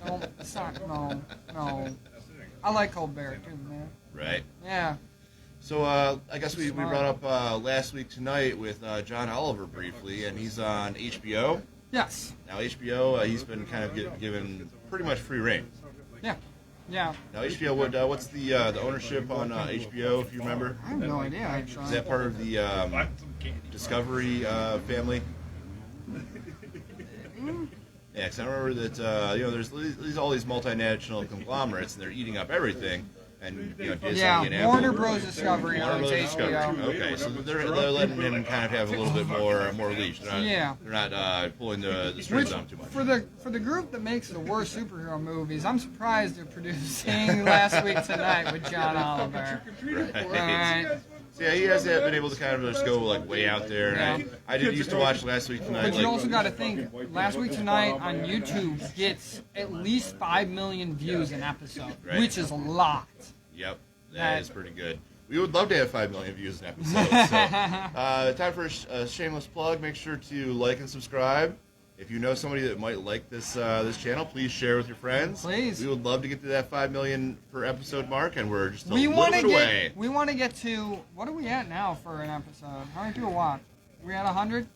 No, it's not, no. I like Colbert, too, man. Right. Yeah. So I guess we brought up last week tonight with John Oliver briefly, and he's on HBO. Yes. Now HBO, he's been kind of given pretty much free reign. Yeah. Yeah. Now HBO, what's the ownership on HBO, if you remember? I have no idea, actually. Is that part of the Discovery family? Yeah, because I remember that there's all these multinational conglomerates, and they're eating up everything. And Disney and Apple. Warner Bros. Discovery owns HBO. Okay, so they're letting him kind of have a little bit more leash. They're not pulling the strings on him too much. For the group that makes the worst superhero movies, I'm surprised they're producing Last Week Tonight with John Oliver. Right. So yeah, he hasn't been able to kind of just go like way out there. And I did used to watch Last Week Tonight. But you also got to think, Last Week Tonight on YouTube gets at least 5 million views an episode, which is a lot. Yep, that is pretty good. We would love to have 5 million views an episode. So, time for a shameless plug. Make sure to like and subscribe. If you know somebody that might like this channel, please share with your friends. Please. We would love to get to that 5 million per episode mark, and we're just a little bit away. We want to get to, what are we at now for an episode? How many people watch? Are we at 100?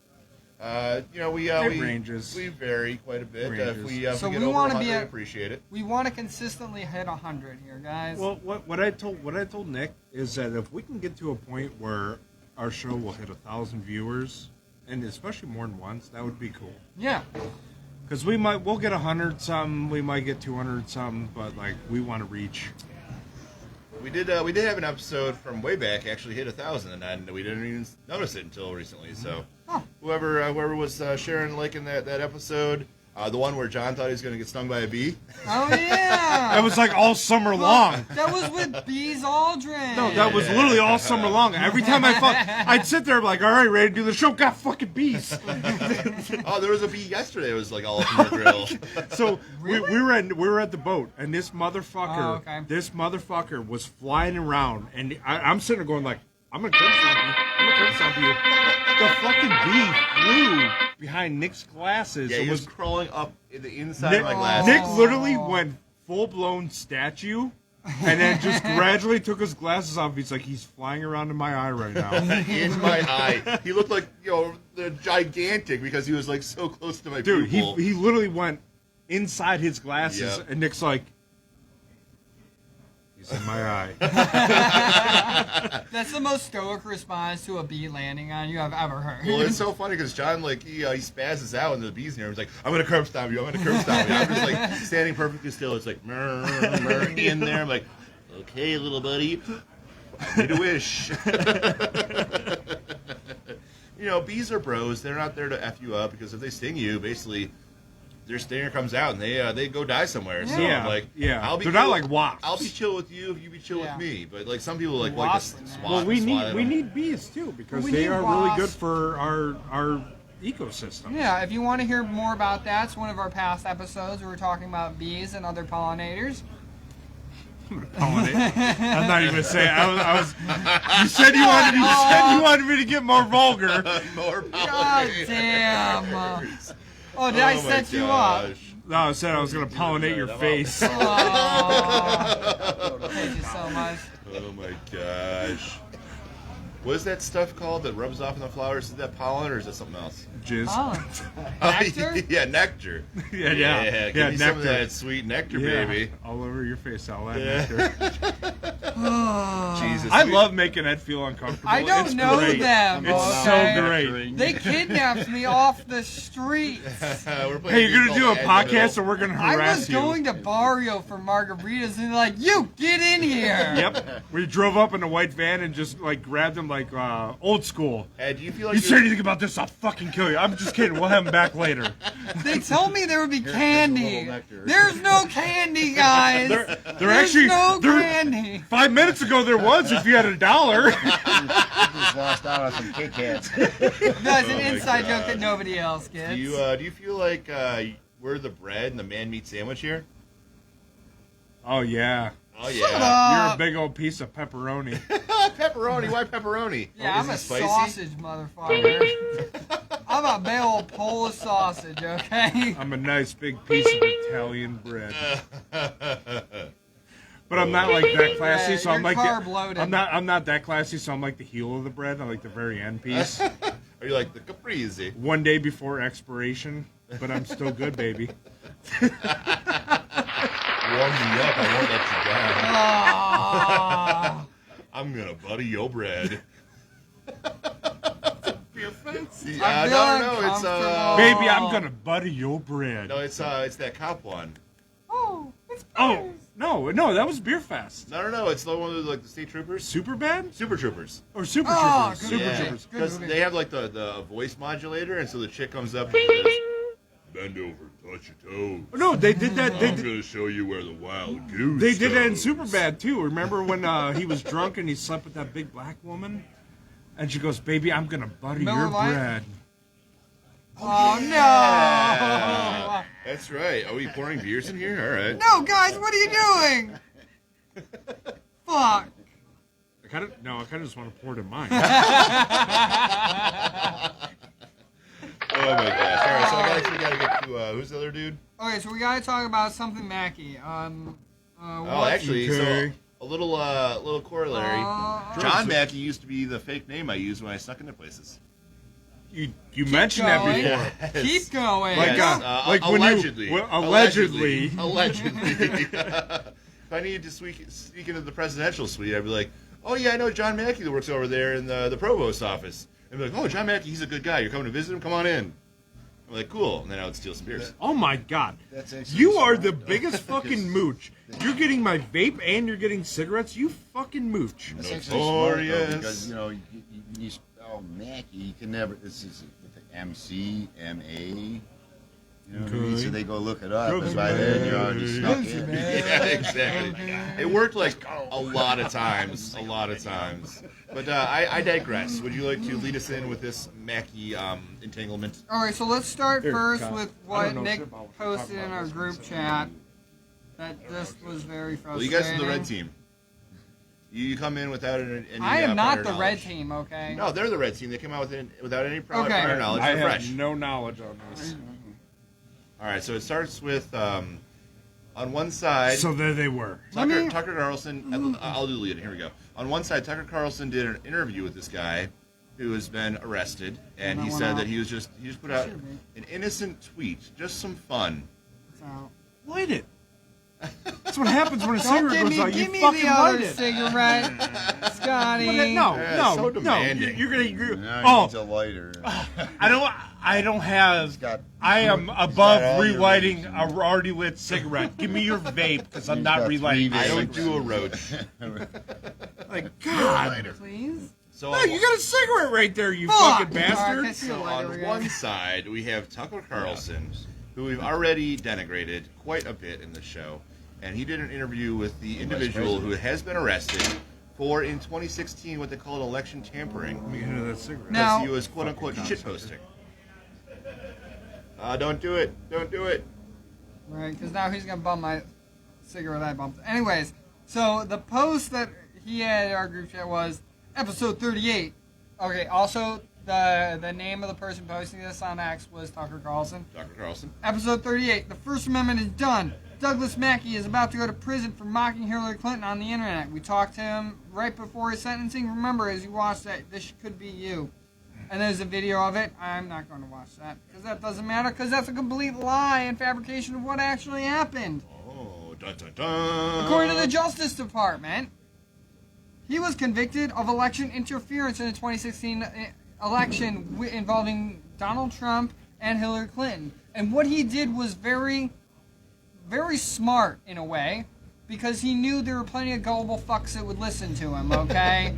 It ranges. We vary quite a bit. If we get we over want 100, to be we appreciate it. We want to consistently hit 100 here, guys. Well, what I told Nick is that if we can get to a point where our show will hit 1,000 viewers, and especially more than once, that would be cool. Yeah. Because we'll get 100 something, we might get 200 something, but like we want to reach. We did have an episode from way back actually hit 1,000, and we didn't even notice it until recently. So whoever was sharing and liking that episode, the one where John thought he was going to get stung by a bee. Oh yeah. It was like all summer long. That was with Bees Aldrin. No, that was literally all summer long. Every time I'd sit there like, all right, ready to do the show. Got fucking bees. Oh, there was a bee yesterday. It was like all up in the grill. So we were at the boat, and this motherfucker was flying around, and I'm sitting there going like, I'm gonna curb stomp you. I'm gonna curb stomp you. The fucking bee flew behind Nick's glasses. Yeah, he was crawling up in the inside of my glasses. Nick literally went full-blown statue, and then just gradually took his glasses off. He's like, he's flying around in my eye right now. In my eye. He looked like, they're gigantic because he was like so close to my Dude, pupil. he literally went inside his glasses, and Nick's like, he's in my eye. That's the most stoic response to a bee landing on you I've ever heard. Well, it's so funny because John, like, he spazzes out and the bee's near him. He's like, I'm going to curb stomp you. I'm going to curb stomp you. I'm just, like, standing perfectly still. It's like, in there. I'm like, okay, little buddy. I made a wish. bees are bros. They're not there to F you up, because if they sting you, basically, their stinger comes out and they go die somewhere. So Yeah. I'm like, Yeah. I'll be They're chill, not like wasps. I'll be chill with you if you be chill Yeah. with me. But like some people like to Wasp, man. swat. Well, we swat at them. need bees too, because We they need are really good wasps. for our ecosystem. Yeah, if you want to hear more about that, it's one of our past episodes where we're talking about bees and other pollinators. I'm not even saying. I was. You said you wanted me to get more vulgar. More God pollinators. damn. Oh, did I my set you up? gosh. No, I said I was going to pollinate your face. Oh, thank you so much. Oh my gosh. What is that stuff called that rubs off in the flowers? Is that pollen or is that something else? Jizz. Pollen. Nectar? Yeah, nectar. Yeah. Give me some of nectar. that sweet nectar, Yeah, baby. all over your face, all that Yeah. nectar. Jesus. I love making Ed feel uncomfortable. I don't It's know great. them. It's okay? so great. They kidnapped me off the streets. We're playing Hey, you're a gonna game do a called Ed podcast, Middle. or we're gonna I harass was you. going to Barrio for margaritas, and they're like, "You get in here." Yep. We drove up in a white van and just like grabbed him like old school. Ed, do you feel like You say anything about this, I'll fucking kill you. I'm just kidding. We'll have him back later. They told me there would be Here's a candy. little nectar. There's no candy, guys. They're There's actually no they're- candy. 5 minutes ago there was if you had $1. Just lost out on some Kit Kats. That's Oh an my inside joke gosh. that nobody else gets. do you feel like we're the bread and the man meat sandwich here? Oh yeah. Oh Shut yeah. up. You're a big old piece of pepperoni. Pepperoni. Why pepperoni? Yeah, Is I'm it a spicy? sausage motherfucker. I'm a big old Polish sausage, okay? I'm a nice big piece of Italian bread. But I'm not like that classy, Yeah, so I'm you're like carb loaded. I'm not that classy, so I'm like the heel of the bread. I like the very end piece. Are you like the caprese? One day before expiration, but I'm still good, baby. Warm me up. I won't let you down. Ah. I'm gonna butter your bread. See, I no, feel it's uncomfortable. Baby, I'm gonna butter your bread. no, it's that cop one. Oh, it's Oh no, that was Beer Fest. No, it's the one with like the state troopers, Super bad super troopers. or Super Oh, Troopers? good Super movie. Troopers. Good Because movie. they have like the voice modulator, and so the chick comes up and says, "Bend over, touch your toes. No, they did that. I'm gonna show you where the wild goose." They did that in goes." Superbad too. Remember when he was drunk and he slept with that big black woman? And she goes, "Baby, I'm gonna butter Miller your Lite? bread." Oh no! That's right. Are we pouring beers in here? All right. No, guys, what are you doing? Fuck. I kind of just want to pour it in mine. Oh my gosh! All right, so I actually gotta get to who's the other dude? Okay, so we gotta talk about something Mackie. Oh, actually, Okay. so a little corollary. John Mackey used to be the fake name I used when I snuck into places. You mentioned that going. before. Keep going. Like, Yes, like when you- allegedly. well, allegedly. Allegedly. If I needed to sneak into the presidential suite, I'd be like, "Oh yeah, I know John Mackey that works over there in the provost office." And be like, "Oh, John Mackey, he's a good guy. You're coming to visit him? Come on in." I'm like, "Cool." And then I would steal some beers. Oh my God! That's actually You are smart. the biggest fucking mooch. You're getting my vape and you're getting cigarettes. You fucking mooch. That's actually smart, though, Notorious. because you spell Mackey, you can never. This is with the MC, MA. You know what I mean? Okay. So they go look it up, Okay. and by then you're already snuck in. Yeah, exactly. It worked like a lot of times. But I digress. Would you like to lead us in with this Mackey entanglement? Alright, so let's start Here, first Kyle. with I what don't know Nick shit about what we're posted talking in about. our group chat. That just was very Well, frustrating. you guys are the red team. You come in without any I am not prior the red knowledge. team, okay? No, they're the red team. They came out without any prior Okay. knowledge. I They're have fresh. no knowledge on this. All right, so it starts with on one side. So there they were. Let me- Tucker Carlson. I'll do the lead. Here we go. On one side, Tucker Carlson did an interview with this guy who has been arrested, and he said that he just put out an innocent tweet, just some fun. So, Light it. That's what happens when a don't cigarette goes out. give You me fucking the light other it. cigarette, Scotty. No, Yeah, no, so no. demanding. You're gonna. Now he Oh, needs a lighter. I don't have. got- I am above all your relighting reasons. a already lit cigarette. Give me your vape, because I'm He's not got relighting. three I this. don't do a roach. Like God. Please? So No, you got a cigarette right there, you Fuck! fucking bastard. Alright, see you So later, on guys. one side, we have Tucker Carlson, who we've already denigrated quite a bit in the show, and he did an interview with the individual who has been arrested for, in 2016, what they called election tampering. Let me get into that cigarette. Now- Because he was quote-unquote shitposting. Don't do it. Don't do it. Right, because now he's going to bum my cigarette I bumped. Anyways, so the post that he had in our group chat was episode 38. Okay, also, the name of the person posting this on X was Tucker Carlson. Tucker Carlson. Episode 38. The First Amendment is done. Douglas Mackey is about to go to prison for mocking Hillary Clinton on the internet. We talked to him right before his sentencing. Remember, as you watch that, this could be you. And there's a video of it. I'm not going to watch that because that doesn't matter because that's a complete lie and fabrication of what actually happened. Oh, dun dun dun. According to the Justice Department, he was convicted of election interference in the 2016 election involving Donald Trump and Hillary Clinton. And what he did was very, very smart in a way, because he knew there were plenty of gullible fucks that would listen to him, okay?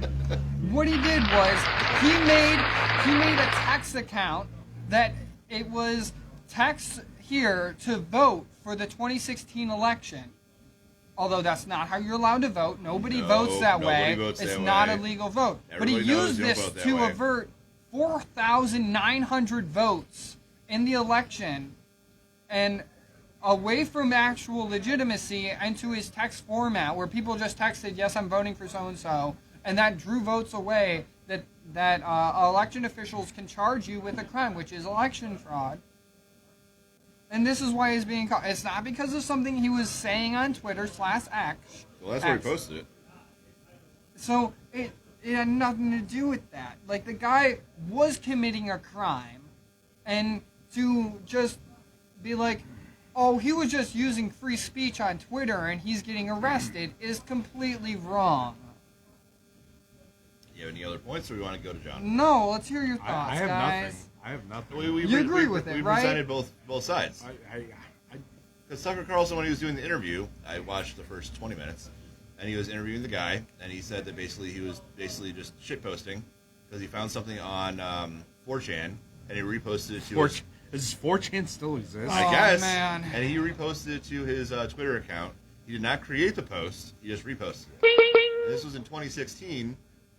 What he did was he made a text account that it was text here to vote for the 2016 election. Although that's not how you're allowed to vote. Nobody votes that way. Votes it's that not way. a legal vote. Everybody but he knows used you don't this vote that to way. avert 4,900 votes in the election and away from actual legitimacy into his text format where people just texted, yes, I'm voting for so-and-so, and that drew votes away that election officials can charge you with a crime, which is election fraud. And this is why he's being caught. It's not because of something he was saying on Twitter /X. Well, that's where he posted it. So it had nothing to do with that. Like, the guy was committing a crime, and to just be like, oh, he was just using free speech on Twitter and he's getting arrested is completely wrong. You have any other points, or we want to go to John? No, let's hear your thoughts, I have guys. nothing. I have nothing. You agree with it, we right? presented both sides. I Because Tucker Carlson, when he was doing the interview, I watched the first 20 minutes, and he was interviewing the guy, and he said that basically he was just shitposting because he found something on 4chan, and he reposted it to his, Does 4chan still exist? I Oh, guess, man. and he reposted it to his Twitter account. He did not create the post; he just reposted it. And this was in 2016,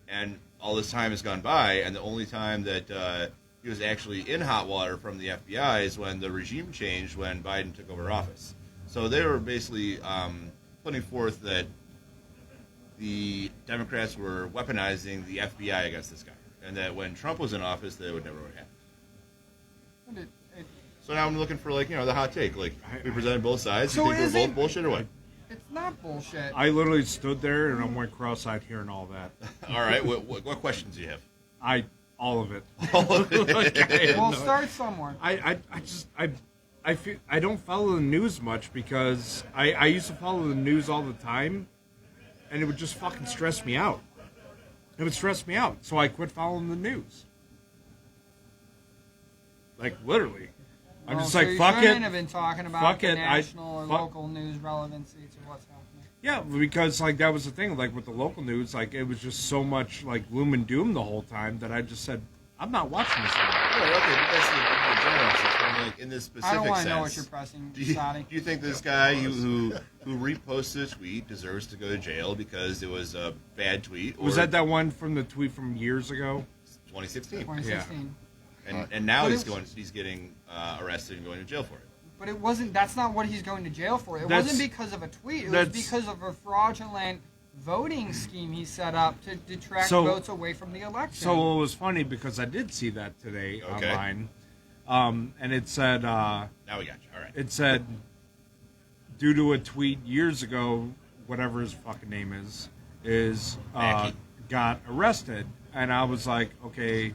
and all this time has gone by, and the only time that he was actually in hot water from the FBI is when the regime changed when Biden took over office. So they were basically putting forth that the Democrats were weaponizing the FBI against this guy, and that when Trump was in office, that would never would happen. But So now I'm looking for the hot take. Like, we presented both sides. So You think is we're it- both bullshit or what? it's not bullshit. I literally stood there and I went cross-eyed hearing all that. All right. What questions do you have? All of it. We'll start somewhere. I feel I don't follow the news much because I used to follow the news all the time, and it would just fucking stress me out. It would stress me out, so I quit following the news. Like, literally. I'm just so like, you fuck shouldn't it. have been talking about Fuck the it. national or Fuck- local news relevancy to what's happening. Yeah, because like that was the thing. Like with the local news, like it was just so much like gloom and doom the whole time that I just said, I'm not watching this anymore. Right, okay, but that's the general sense. I mean, like, in this specific I don't want sense, to know what you're pressing, do you Sadi. think this guy who reposted a tweet deserves to go to jail because it was a bad tweet? Was or that one from the tweet from years ago? 2016? 2016. And now But he's getting arrested and going to jail for it. But it wasn't. That's not what he's going to jail for. It That's- wasn't because of a tweet. It was that's- because of a fraudulent voting scheme he set up to detract So- votes away from the election. So it was funny because I did see that today Okay. online, and it said Now we got you. All right. it said due to a tweet years ago, whatever his fucking name is Mackey. got arrested, and I was like, okay,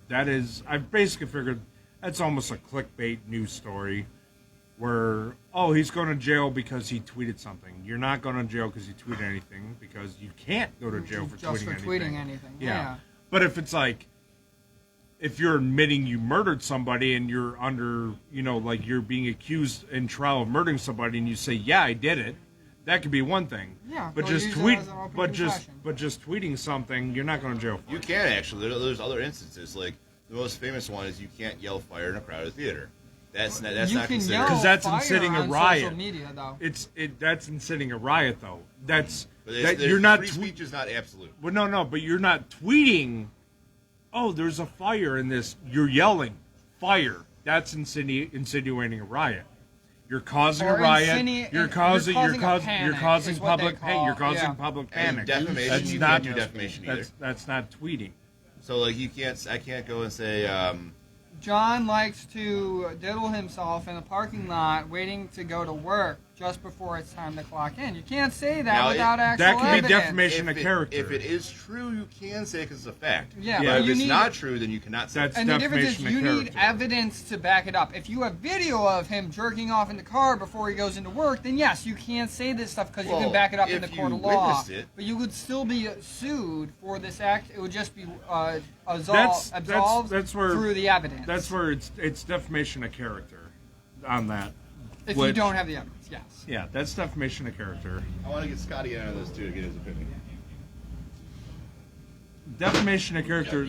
that is. I basically figured that's almost a clickbait news story. Where, oh, he's going to jail because he tweeted something. You're not going to jail because you tweeted anything, because you can't go to jail for just tweeting for anything. tweeting anything. Yeah. But if it's like, if you're admitting you murdered somebody and you're under, like you're being accused in trial of murdering somebody and you say, yeah, I did it, That could be one thing. Yeah, but they'll just use it tweet, as an open but confession. just tweeting something, you're not going to jail for. You it. can actually. There's other instances. Like the most famous one is you can't yell fire in a crowded theater. That's you not can considered. yell 'Cause that's fire inciting a on riot. Social media, though. That's inciting a riot, though. That's But that there's- you're not. free speech is not absolute. Well, no, but you're not tweeting. Oh, there's a fire in this. You're yelling fire. That's insinuating a riot. You're causing Or a riot. insini- You're you're causing causing a panic causing is what they public. Hey, call- you're causing yeah. public And panic. defamation, That's you not can't do defamation either. That's not tweeting. So like I can't go and say. John likes to diddle himself in a parking lot waiting to go to work just before it's time to clock in. You can't say that Now, without actual that can be evidence. defamation of character. If it is true, you can say it because it's a fact. Yeah, Yeah. but If you it's need, not true, then you cannot say That's it. and the difference is defamation of you need character. evidence to back it up. If you have video of him jerking off in the car before he goes into work, then yes, you can't say this stuff because you Well, can back it up in the if court you of law. witnessed it- But you would still be sued for this act. It would just be That's absolved where through the evidence. That's where it's defamation of character on that. if you which- don't have the evidence, yes. Yeah, that's defamation of character. I want to get Scotty out of this too to get his opinion. Defamation of character.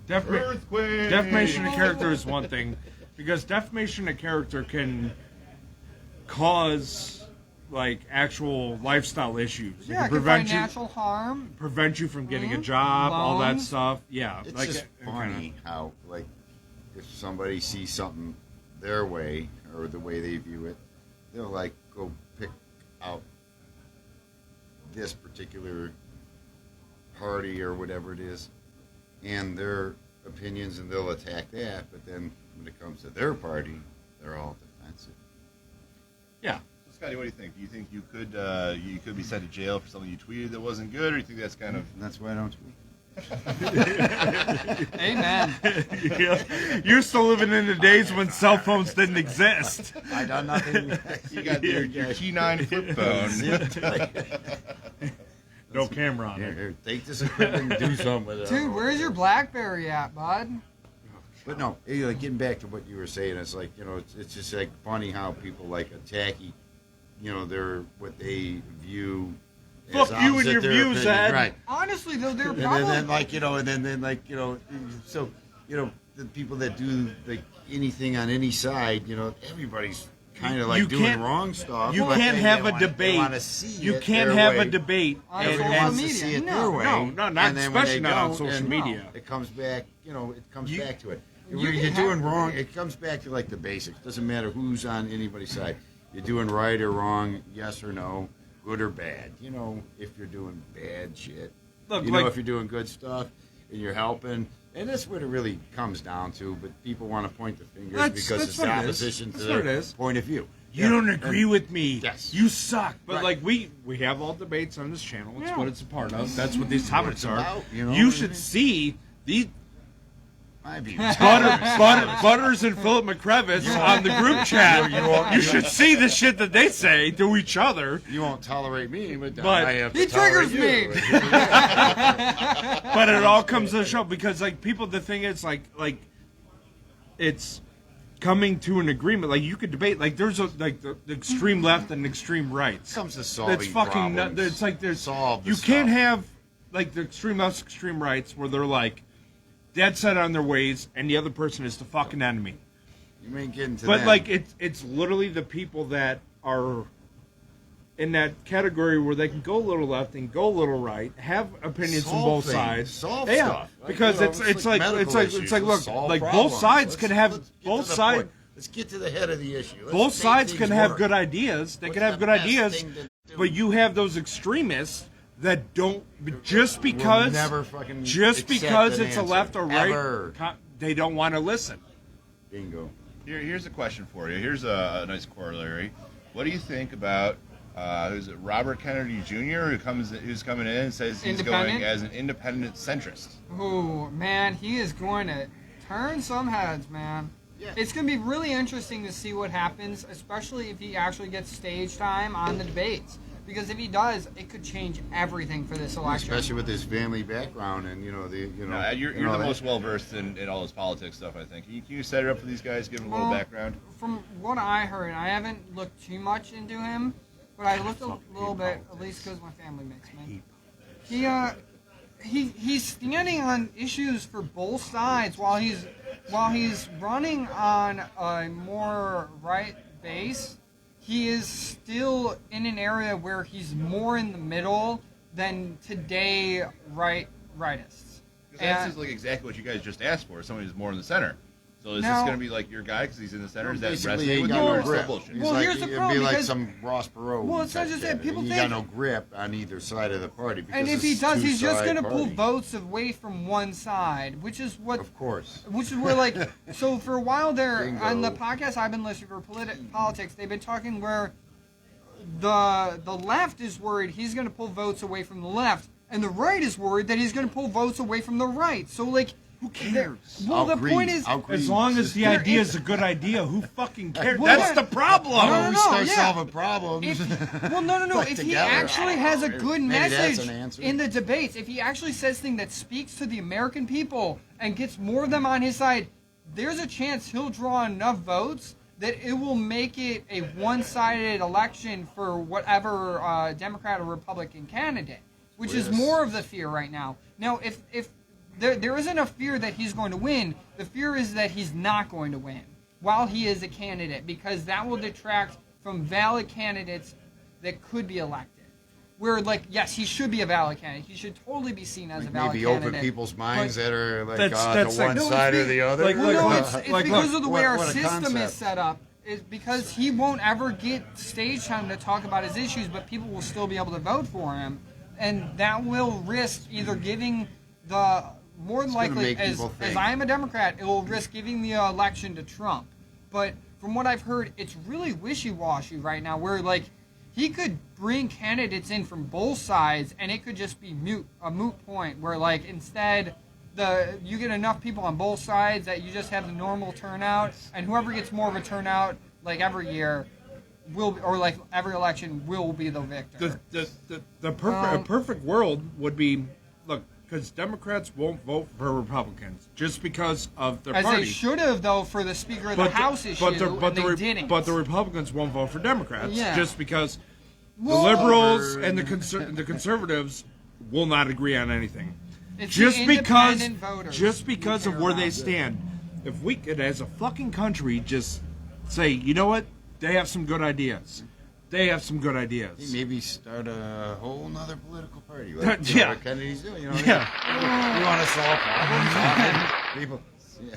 Earthquake. Defamation of character is one thing, because defamation of character can cause like actual lifestyle issues. It Yeah, can it could find prevent you natural harm. prevent you from getting a Mhm. job, all that Loans. stuff. Yeah, It's like just funny how, like, if somebody sees something their way or the way they view it, they'll like go pick out this particular party or whatever it is, and their opinions, and they'll attack that. But then when it comes to their party, they're all defensive. Yeah. So Scotty, what do you think? Do you think you could be sent to jail for something you tweeted that wasn't good, or do you think that's kind of? And that's why I don't tweet. Amen. You're still living in the days when cell phones didn't exist. I done nothing. You got your T9 flip phone. No camera on Here, it. here, take this equipment and do something with it. Dude, where's your BlackBerry at, bud? But no, like getting back to what you were saying, it's like, you know, it's just like funny how people like attack, you know, what they view. as Fuck you and opposite your their views, opinion. Ed. Right? Honestly, though, they're And probably... then like, you know, and then like, you know, so, you know, the people that do like anything on any side, you know, everybody's kind of like You doing can't- wrong stuff. You but can't they have a want- debate. They want to see You it can't their have way. a debate. On and- social Everyone wants media. to see it No. their way. No, not And then when especially they not on don't, social and media. It comes back, you know, it comes You- back to it. You When can you're have- doing wrong, it comes back to like the basics. Doesn't matter who's on anybody's side. You're doing right or wrong, yes or no, good or bad. You know, if you're doing bad shit. Look, You like, know, if you're doing good stuff and you're helping. And that's what it really comes down to. But people want to point the fingers because that's it's what it is. opposition to That's what it their is. point of view. you Yeah. don't agree And- with me. Yes. You suck. But Right. like we have all debates on this channel. It's Yeah. what it's a part of. That's what these what topics it's are. about, you know You what I should mean? see these My views. Butters and Philip McCrevis on the group chat. You should see the shit that they say to each other. You won't tolerate me, but, But- I have to He triggers tolerate me. you. But it all comes to the show because like people, the thing is like it's coming to an agreement. Like you could debate. Like there's the extreme left and extreme rights. Comes to solving It's fucking. problems. It's like there's. Solve the You can't stuff. have like the extreme left, extreme rights where they're like dead set on their ways, and the other person is the fucking enemy. You ain't getting to But them. like it's literally the people that are in that category where they can go a little left and go a little right, have opinions Solve on both things. sides. Solve yeah, stuff. Like, because you know, it's like medical issues. look, Let's solve like problems. both sides Let's- can have let's get to both the sides. point. Let's get to the head of the issue. Let's Both make sides things can have work. good ideas. They What's can have the good best ideas, thing to do? but you have those extremists that don't just because never fucking just accept because an it's a answer. left or right, Ever. they don't want to listen. Bingo. Here's a question for you. Here's a nice corollary. What do you think about who's it, Robert Kennedy Jr., who's coming in and says he's going Independent? as an independent centrist? Oh, man, he is going to turn some heads, man. Yeah. It's going to be really interesting to see what happens, especially if he actually gets stage time on the debates. Because if he does, it could change everything for this election. Especially with his family background and You're and the all that. most well versed in all this politics stuff, I think. Can you set it up for these guys? Give them a little Well, background. From what I heard, I haven't looked too much into him, but I looked a little bit, at least because my family makes me. He's standing on issues for both sides while he's running on a more right base. He is still in an area where he's more in the middle than today rightists. That seems like exactly what you guys just asked for. Somebody who's more in the center. So is this Now- going to be like your guy because he's in the center? Is that Basically, resonate he with got you, no or is grip. that bullshit? He's Well, like, here's the it'd problem, be like because- some Ross Perot. Well, it's not type just that. candidate. People He think- got no grip on either side of the party. Because And if he it's does, he's just two-side going to pull party. votes away from one side, which is what. Of course. Which is where, like, so for a while there, Bingo. on the podcast I've been listening for politics, they've been talking where the left is worried he's going to pull votes away from the left, and the right is worried that he's going to pull votes away from the right. So, like, Who cares? well, the Agreed. point is, Agreed. As long as the There idea is- is a good idea, who fucking cares? Well, That's yeah. the problem. No, we start yeah. solving problems. well, no. Like If he together. actually has a good Maybe that's message an answer. in the debates, if he actually says things that speaks to the American people and gets more of them on his side, there's a chance he'll draw enough votes that it will make it a one-sided election for whatever Democrat or Republican candidate, which is Yes. more of the fear right now. Now, if there isn't a fear that he's going to win, the fear is that he's not going to win while he is a candidate, because that will detract from valid candidates that could be elected. Where, like, yes, he should be a valid candidate. He should totally be seen as a valid Maybe candidate. open people's minds But- that are like That's to like- one No, it's side or be- the other. like- Well, no, like, it's like, because look, of the way our what a system is concept. set up. Is because he won't ever get stage time to talk about his issues, but people will still be able to vote for him, and that will risk either giving the more than It's gonna likely, make as people think. I am a Democrat, it will risk giving the election to Trump. But from what I've heard, it's really wishy-washy right now, where like he could bring candidates in from both sides, and it could just be a moot point, where like instead you get enough people on both sides that you just have the normal turnout, and whoever gets more of a turnout, like every year, or like every election, will be the victor. The perfect world would be, look, because Democrats won't vote for Republicans just because of their As party. they should have, though, for the Speaker of the House issue, and they didn't. But the Republicans won't vote for Democrats Yeah. just because Well- the liberals and the conservatives will not agree on anything. It's Just the because, independent voters just because who of care where about they it. stand. If we could, as a fucking country, just say, you know what, they have some good ideas. They have some good ideas. Maybe start a whole nother political party. Like, Yeah. what Kennedy's doing. You know, Yeah. You want to solve problems? People. Yeah.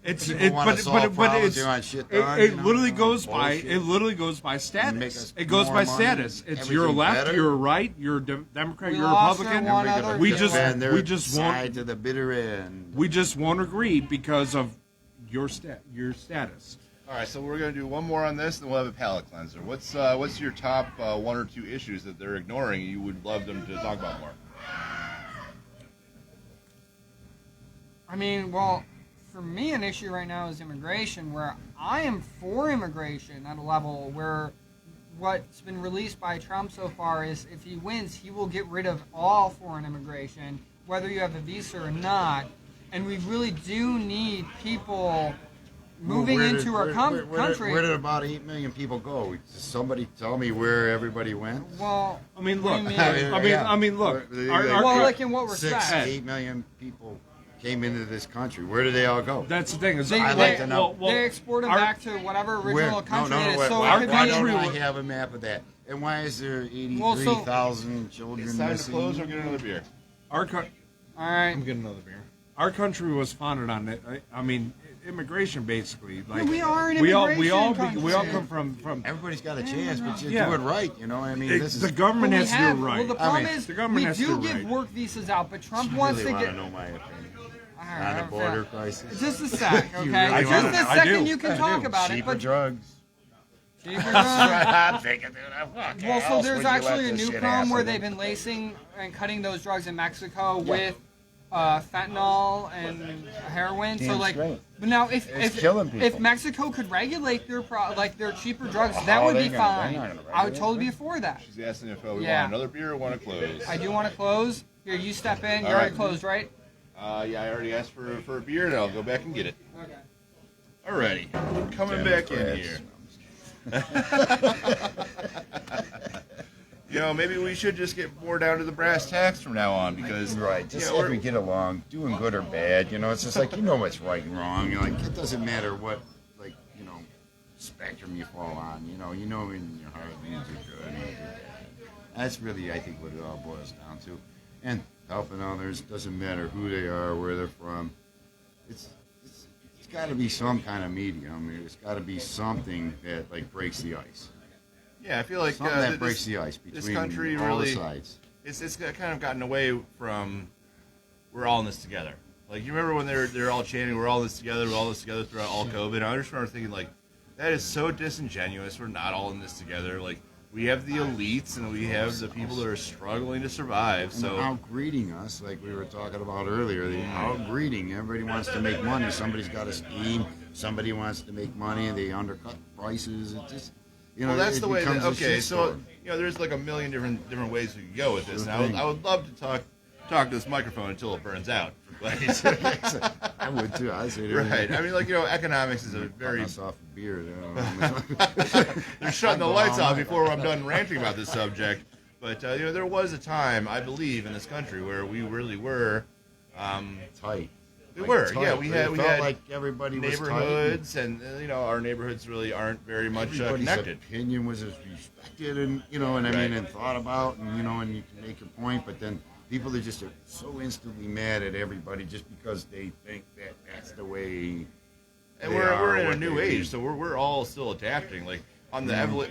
People wanna solve problems, they want shit done, it you know? literally goes by Bullshit. it literally goes by Make status. us It goes more by money, status. It's you're a everything left, better. you're a right, you're a Democrat, We you're a lost Republican. our one They're other gonna We bill. just- defend their we just want- side to the bitter end. We just won't agree because of your status. All right, so we're going to do one more on this, and we'll have a palate cleanser. What's your top one or two issues that they're ignoring and you would love them to talk about more? I mean, well, for me, an issue right now is immigration, where I am for immigration at a level where what's been released by Trump so far is if he wins, he will get rid of all foreign immigration, whether you have a visa or not. And we really do need people moving Where did- into our country. Where did about 8 million people go? Does somebody tell me where everybody went? Well, I mean, what look. do you mean? I mean, look. Well, like in what 6, respect? 8 million people came into this country. Where did they all go? That's the thing. Is They- I'd they- like to know. They export them our- back to whatever original country it is. wait, So why, it could why be. don't I country- have a map of that? And why is there Well, so- 83,000 children It's time to missing? close or get another beer. Our co- All right. I'm getting another beer. Our country was founded on it. I mean, immigration basically. Like we are an we all immigration come from. Everybody's got a chance, but you Yeah. do it right. You know, I mean, this is. The government But has we to have, do it right. Well, the problem mean, is the government we has to do do give right. work visas out, but Trump you wants really to want get. to know my opinion All on right, a border crisis. Just a sec, okay? You really Just wanna- a I second do. you can I talk do. about it, Cheaper but drugs. cheaper drugs. I'm thinking, dude, fuck Well, so else there's would you let actually a this new shit problem where happen? they've been lacing and cutting those drugs in Mexico with fentanyl and heroin. So Damn like, straight. but now It's killing people. if Mexico could regulate their their cheaper drugs, that would they're be gonna- fine. they're not gonna I would regulate totally be for that. She's asking if we Yeah. want another beer or want to close. I do want to close. Here, you step in. You All already right. closed, right? Yeah, I already asked for a beer, and I'll go back and get it. Okay. Alrighty, coming Damn back it, in Chris. here. maybe we should just get more down to the brass tacks from now on because Right, just if we get along, doing good or bad, it's just like, what's right and wrong. Like, it doesn't matter what, like, spectrum you fall on. You know in your heart things are good and things are bad. That's really, I think, what it all boils down to. And helping others, doesn't matter who they are, where they're from. It's got to be some kind of medium. It's got to be something that, like, breaks the ice. Yeah, I feel like something that breaks the ice between this country all really, the sides. It's kind of gotten away from we're all in this together. Like, you remember when they're all chanting, we're all in this together, we're all in this together throughout all COVID? I just remember thinking, like, that is so disingenuous. We're not all in this together. Like, we have the elites and we have the people that are struggling to survive. So outgreeding us, like we were talking about earlier, the outgreeding. Everybody wants to make money. Somebody's got a scheme. Somebody wants to make money, and they undercut prices. It just, well, that's the way. Okay, so shitstorm. there's like a million different ways we could go with this. And I would love to talk to this microphone until it burns out. I would too. I say right. I mean, like, economics is a very us off a beer. They're shutting the lights off before I'm done ranting about this subject. But there was a time, I believe, in this country where we really were tight. We were, tight. yeah. We had like everybody was neighborhoods, and our neighborhoods really aren't very much everybody's connected. opinion was respected, and and thought about, and and you can make a point, but then people are just so instantly mad at everybody just because they think that that's the way. And we're in a new age, so we're all still adapting. Like on the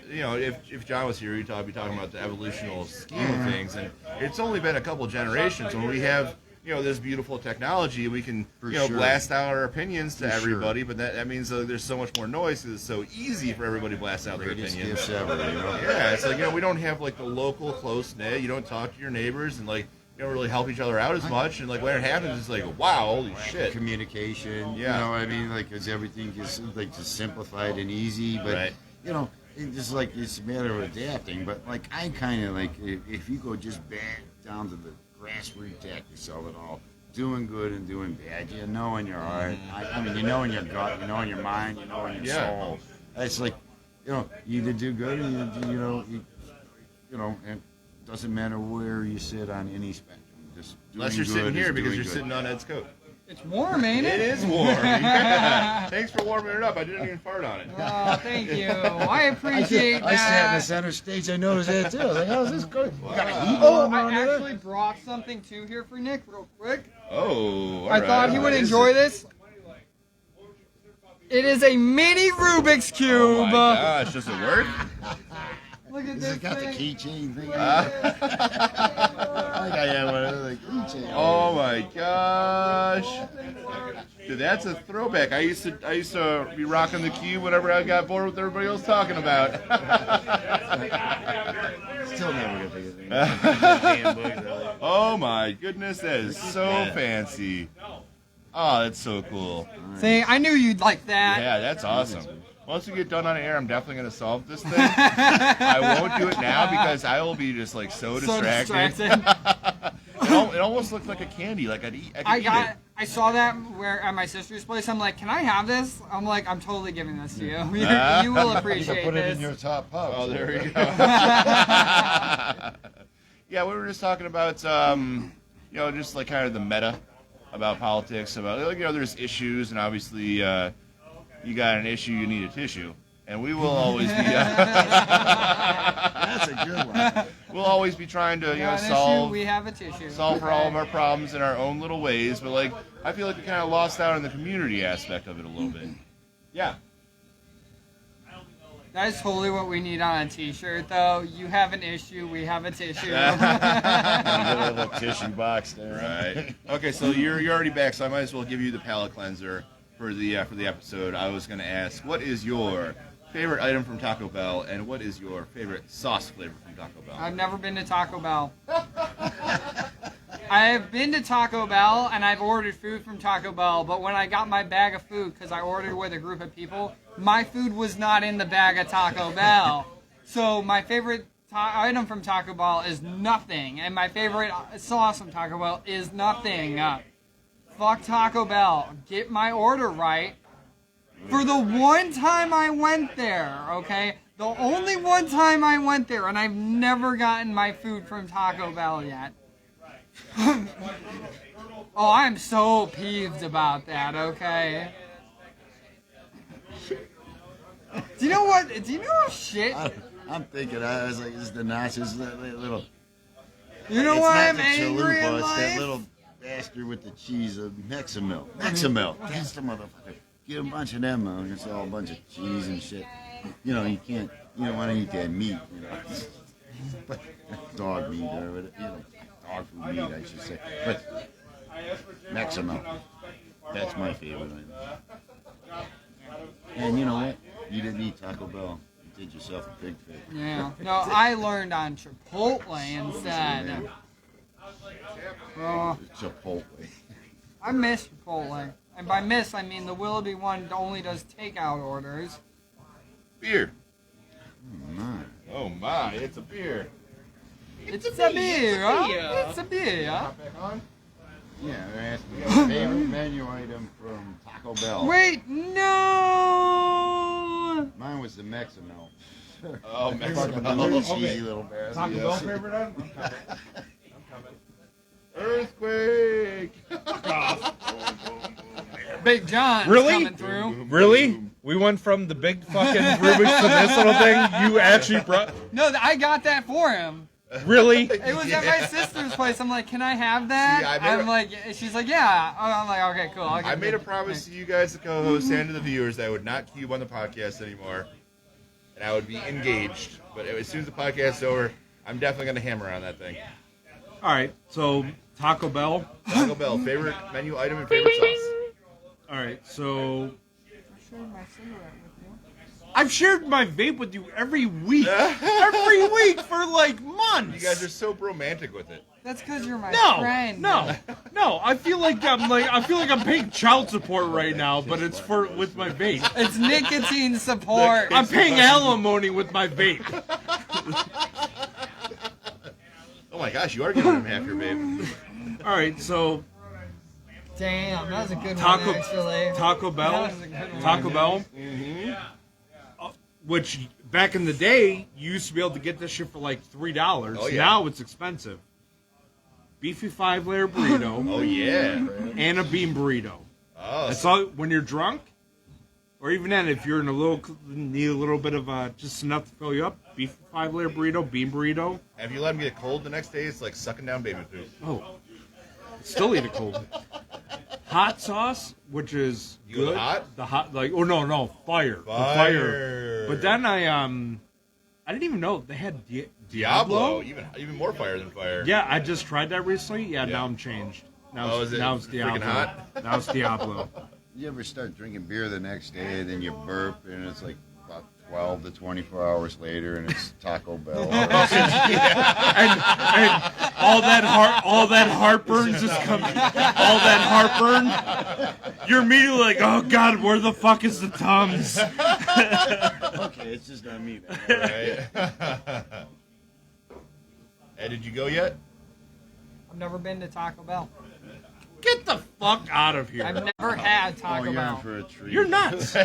if John was here, he'd be talking about the evolutional scheme of things, and it's only been a couple generations when we have this beautiful technology. We can blast out our opinions to everybody, but that means there's so much more noise because it's so easy for everybody to blast out their opinions. Yeah, it's like we don't have like the local close knit. You don't talk to your neighbors and like. You don't really help each other out as much, and like when it happens, it's like, wow, holy shit. Communication, because everything is like just simplified and easy, but it's just like it's a matter of adapting. But like I kind of like if you go just back down to the grassroots tactics of it all, doing good and doing bad, in your heart. I mean, in your gut, in your mind, in your soul. It's like you either do good or and. Doesn't matter where you sit on any spectrum. Just unless you're sitting here because you're sitting on Ed's coat. It's warm, ain't it? It is warm. Yeah. Thanks for warming it up. I didn't even fart on it. Oh, thank you. I appreciate that. I sat in the center stage. I noticed that too. I was like, how's this going? I actually brought something too here for Nick real quick. Oh, I thought he would enjoy this. It is a mini Rubik's Cube. Oh my gosh, does it work? Look at this got thing. the keychain thing. I think I have one of those keychains. Oh my gosh, dude, that's a throwback. I used to be rocking the cube whenever I got bored with everybody else talking about. Still never gonna think of it. Oh my goodness, that is so fancy. Oh, that's so cool. See, I knew you'd like that. Yeah, that's awesome. Once we get done on air, I'm definitely going to solve this thing. I won't do it now because I will be just like so distracted. It almost looked like a candy, like I'd eat it. I saw that at my sister's place. I'm like, can I have this? I'm like, I'm totally giving this to you. You will appreciate You can put this. it in your top pouch. Oh, there you go. Yeah, we were just talking about, just like kind of the meta about politics, about there's issues, and obviously. You got an issue, you need a tissue. And we will always be... That's a good one. We'll always be trying to, we have a tissue. solve for all of our problems in our own little ways. But, like, I feel like we kind of lost out on the community aspect of it a little bit. Yeah. That is totally what we need on a t-shirt, though. You have an issue, we have a tissue. A little tissue box there. Right. Okay, so you're already back, so I might as well give you the palate cleanser. For the episode, I was going to ask, what is your favorite item from Taco Bell, and what is your favorite sauce flavor from Taco Bell? I've never been to Taco Bell. I have been to Taco Bell, and I've ordered food from Taco Bell, but when I got my bag of food, because I ordered with a group of people, my food was not in the bag of Taco Bell. So my favorite item from Taco Bell is nothing, and my favorite sauce from Taco Bell is nothing. Fuck Taco Bell. Get my order right. For the one time I went there, okay? The only one time I went there, and I've never gotten my food from Taco Bell yet. Oh, I'm so peeved about that, okay? Do you know what? Do you know shit? I'm thinking, I was like, this is the nachos, little. You know It's why not I'm the angry chalupa, in it's that life? little bastard with the cheese of Mexamilk. Mexamilk. That's the motherfucker. Get a bunch of them, man. It's all a bunch of cheese and shit. You know, you don't want to eat that meat, you know. But dog meat or whatever, you know, dog food meat, I should say. But Mexamilk. That's my favorite item. And you know what? You didn't eat Taco Bell. You did yourself a big favor. Yeah. No, I learned on Chipotle instead. Oh, Chipotle. I miss Chipotle. And by miss, I mean the Willoughby one only does takeout orders. Beer. Oh, my. Oh my, it's a beer. It's a beer, huh? It's a beer. Hop back on. Yeah, they're asking me a favorite menu item from Taco Bell. Wait, no! Mine was the Mexamilk. Oh, Fucking Mexico. little cheesy little bastard. Taco Bell favorite item? Earthquake. Big John's Really? coming through. Really? We went from the big fucking Rubik's to this little thing. You actually brought. No, I got that for him. Really? It was at my sister's place. I'm like, can I have that? See, I made I'm like, she's like, yeah. I'm like, okay, cool. I made a promise to you guys, the co-hosts, and to the viewers, that I would not cube on the podcast anymore, and I would be engaged. But as soon as the podcast is over, I'm definitely going to hammer on that thing. All right. So Taco Bell. Taco Bell, favorite menu item and favorite sauce. All right. So shared my cigarette with you. I've shared my vape with you every week. Every week for like months. You guys are so romantic with it. That's because you're my No, friend. no. I feel like I'm paying child support right now, but it's for with my vape. It's nicotine support. I'm paying alimony with my vape. Oh my gosh, you are giving him half your babe. All right, so Damn, that was a good Taco one, actually. Taco Bell, That was a good one. Taco Bell, which back in the day you used to be able to get this shit for like $3. Oh, yeah. Now it's expensive. Beefy 5-layer burrito Oh yeah. and a bean burrito. Oh, That's all. When you're drunk, or even then, if you're in need a little bit of just enough to fill you up. Beef 5-layer burrito, bean burrito. if you let him get cold the next day, it's like sucking down baby food. Oh, still eat it cold. Hot sauce, which is You go good. hot? The hot, like no, fire. The fire. But then I didn't even know they had Diablo, even more fire than fire. Yeah, I just tried that recently. Yeah, Yeah. now I'm changed. Now Oh, it's, is it now it's freaking Diablo. hot? Now it's Diablo. You ever start drinking beer the next day, and then you burp, and it's like about 12 to 24 hours later, and it's Taco Bell. and all that heartburn just comes. All that heartburn. You're immediately like, oh God, where the fuck is the Tums? Okay, it's just not me. Then. Right. Ed, did you go yet? I've never been to Taco Bell. Get the fuck out of here. I've never had Oh, Taco you're in Bell. for a treat. You're nuts. Oh,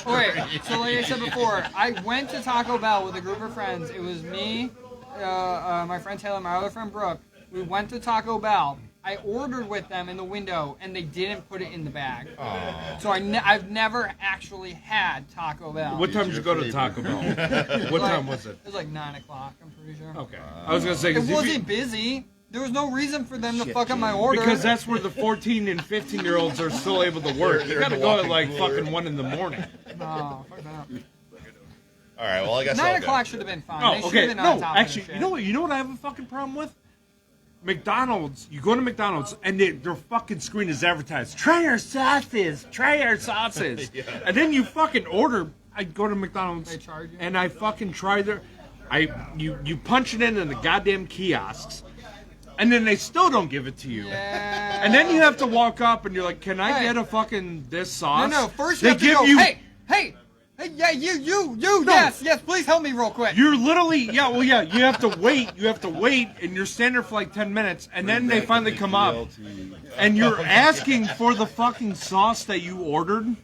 wait, so like I said before, I went to Taco Bell with a group of friends. It was me, my friend Taylor, my other friend Brooke. We went to Taco Bell. I ordered with them in the window, and they didn't put it in the bag. Aw. So I've never actually had Taco Bell. What time did you go to Taco Bell? What time was it? It was like 9 o'clock, I'm pretty sure. Okay. I was gonna say It 'cause if wasn't busy. There was no reason for them to Shit, fuck up my Jimmy. order. because that's where the 14 and 15-year-olds are still able to work. You They're gotta the go at walking like cooler. fucking 1 in the morning. No, fuck that. All right. Well, I guess 9 I'll o'clock go. should have been fine. Oh, They should okay. have been on No, top actually, of the you know what I have a fucking problem with? McDonald's. You go to McDonald's and their fucking screen is advertised. Try our sauces. Try our sauces. Yeah. And then you fucking order. I go to McDonald's They charge you? and I fucking try you punch it in the goddamn kiosks, and then they still don't give it to you. Yeah. And then you have to walk up and you're like, can I Hey. get a fucking this sauce? No, first they you have to give go, you. hey, yeah, you, yes, please help me real quick. You're literally, you have to wait, and you're standing there for like 10 minutes, and then they finally come up, and you're asking for the fucking sauce that you ordered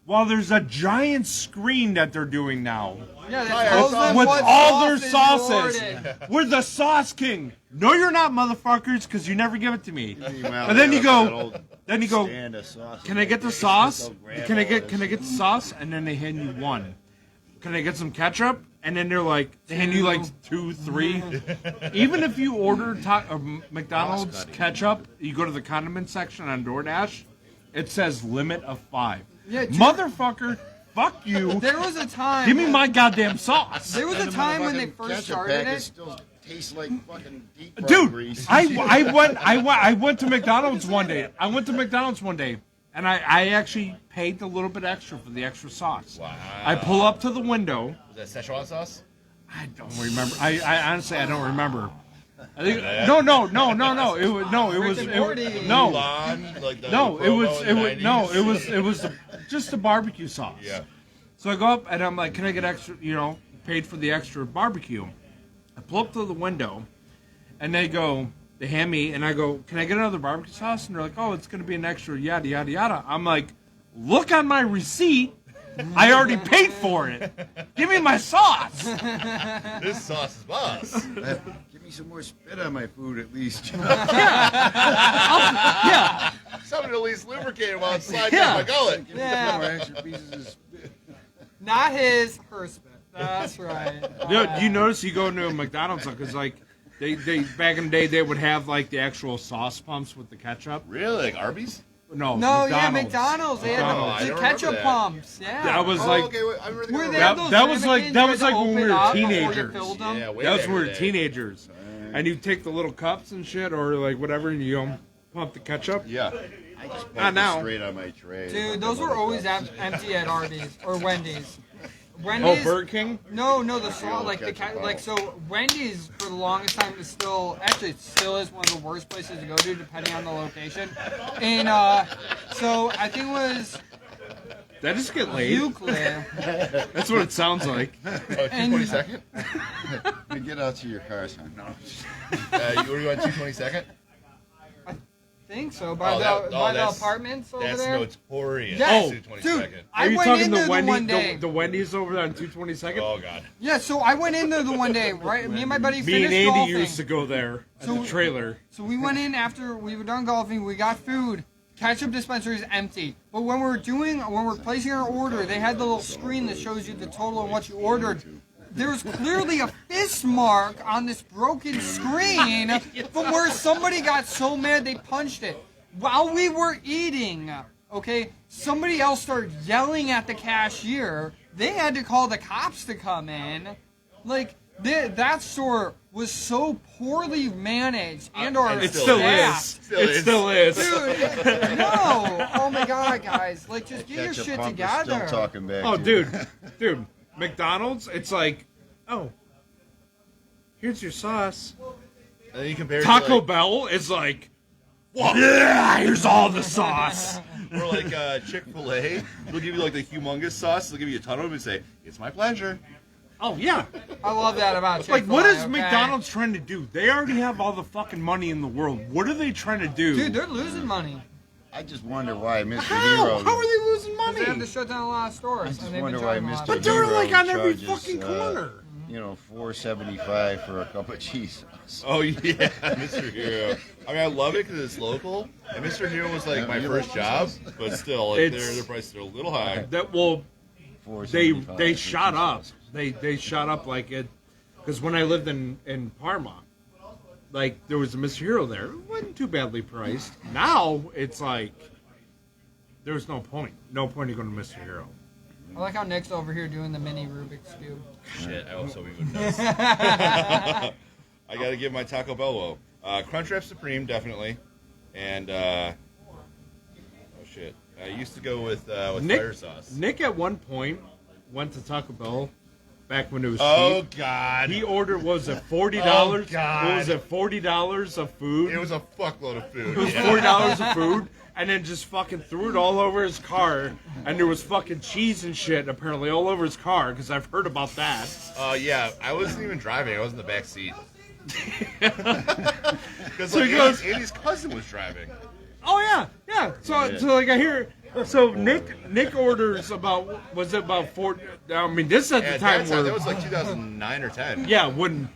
Well, there's a giant screen that they're doing now Yeah, that tells them with what all their sauces you sauces. ordered. We're the sauce king. No, you're not, motherfuckers, because you never give it to me. Meanwhile, And then they you got that go, old then you go, stand of sauce. can I get the sauce? Can I get the sauce? And then they hand you one. Can I get some ketchup? And then they're like, they hand you like 2, 3. Even if you order McDonald's ketchup, you go to the condiment section on DoorDash, it says limit of 5. Yeah, motherfucker, fuck you. There was a time. Give me my goddamn sauce. There was a time when they Motherfucking first ketchup started packets it. still tastes like fucking deep fried Dude, grease. I went to McDonald's one day. And I actually paid a little bit extra for the extra sauce. Wow. I pull up to the window. Was that Szechuan sauce? I don't remember. I honestly I don't remember. I think no. It was just the barbecue sauce. Yeah. So I go up and I'm like, can I get extra? Paid for the extra barbecue. I pull up to the window, and they hand me, and I go, can I get another barbecue sauce? And they're like, oh, it's going to be an extra yada yada yada. I'm like, look on my receipt. I already paid for it. Give me my sauce. This sauce is boss. Give me some more spit on my food at least. Yeah. Something at least lubricated while it's sliding down my gullet. Give me Yeah. some more extra pieces of spit. Not her spit. That's right. Dude, you notice you go into a McDonald's because like they back in the day they would have like the actual sauce pumps with the ketchup. Really? Like Arby's? No, McDonald's. They had I the don't ketchup remember that. pumps. Yeah. That was Oh, like okay, wait, I remember Where they That- had those that was like- ramekins that you was had to like when we open were up before you teenagers. filled them. Yeah, way That's back when we in were the day. teenagers, and you take the little cups and shit or like whatever, and you pump the ketchup. Yeah. I just Not now. pulled it straight on my tray. Dude, those were always empty at Arby's or Wendy's. Oh, Wendy's. Burger King. No, the sauce, like the ketchup like so. Wendy's for the longest time is still actually it still is one of the worst places to go to depending on the location. And so I think it was Did I just get laid? Euclid. That's what it sounds like. Oh, And- 222nd? Get out to your car, son. No. You were going 222nd? I think so by Oh, the that's- apartments over That's there. notorious. Yes. Oh, 222nd. dude. Are I you went talking in the there the Wendy's, one day. the Wendy's over there on 222nd? Oh, God. Yeah, so I went in there the one day, right? Me and my buddy Me finished and Andy golfing. used to go there at So- the trailer. So we went in after we were done golfing. We got food. Ketchup dispenser is empty. But when we're placing our order, they had the little screen that shows you the total of what you ordered. There was clearly a fist mark on this broken screen from where somebody got so mad they punched it. While we were eating, okay, somebody else started yelling at the cashier. They had to call the cops to come in. Like, that store was so poorly managed and or It still is. staffed. It still is. Dude, no. Oh my God, guys. Like, just get your Ketchup shit pump is together. Still talking back. Oh, to you. dude, McDonald's. It's like, oh, here's your sauce. And then you compare it Taco to like, Bell is like, whoa, yeah, here's all the sauce. or like Chick-fil-A. They'll give you like the humongous sauce. They'll give you a ton of them and say, it's my pleasure. Oh yeah, I love that about Chick-fil-A. like what is okay? McDonald's trying to do? They already have all the fucking money in the world. What are they trying to do? Dude, they're losing money. I just wonder why Mr. How? Hero. How are they losing They have to money? shut down a lot of stores. I just and they've wonder been why charging a lot. Mr. But they're Hero like on every charges, fucking corner. You know, $4.75 for a cup of cheese sauce. Oh, yeah, Mr. Hero. I mean, I love it because it's local. And Mr. Hero was like my first job. But still, like, It's- their prices are a little high. That will they $4.75 shot for up. cheese sauce. They shot up like it because when I lived in Parma, like there was a Mr. Hero there. It wasn't too badly priced. Now it's like there's no point. No point in going to Mr. Hero. I like how Nick's over here doing the mini Rubik's Cube. Shit, I also we would miss. I got to give my Taco Bell low. Crunchwrap Supreme, definitely. And, oh, shit. I used to go with fire sauce. Nick at one point went to Taco Bell back when it was Oh, cheap. God. He ordered $40? Oh, God. What was it? $40 of food. It was a fuckload of food. It was $40 of food, and then just fucking threw it all over his car, and there was fucking cheese and shit apparently all over his car because I've heard about that. Yeah, I wasn't even driving. I was in the back seat. Because So he goes- Andy's cousin was driving. Oh yeah. So like I hear So Nick orders about, was it about 4? I mean, this is at the At time that time, where, that was like 2009 or 10. yeah, when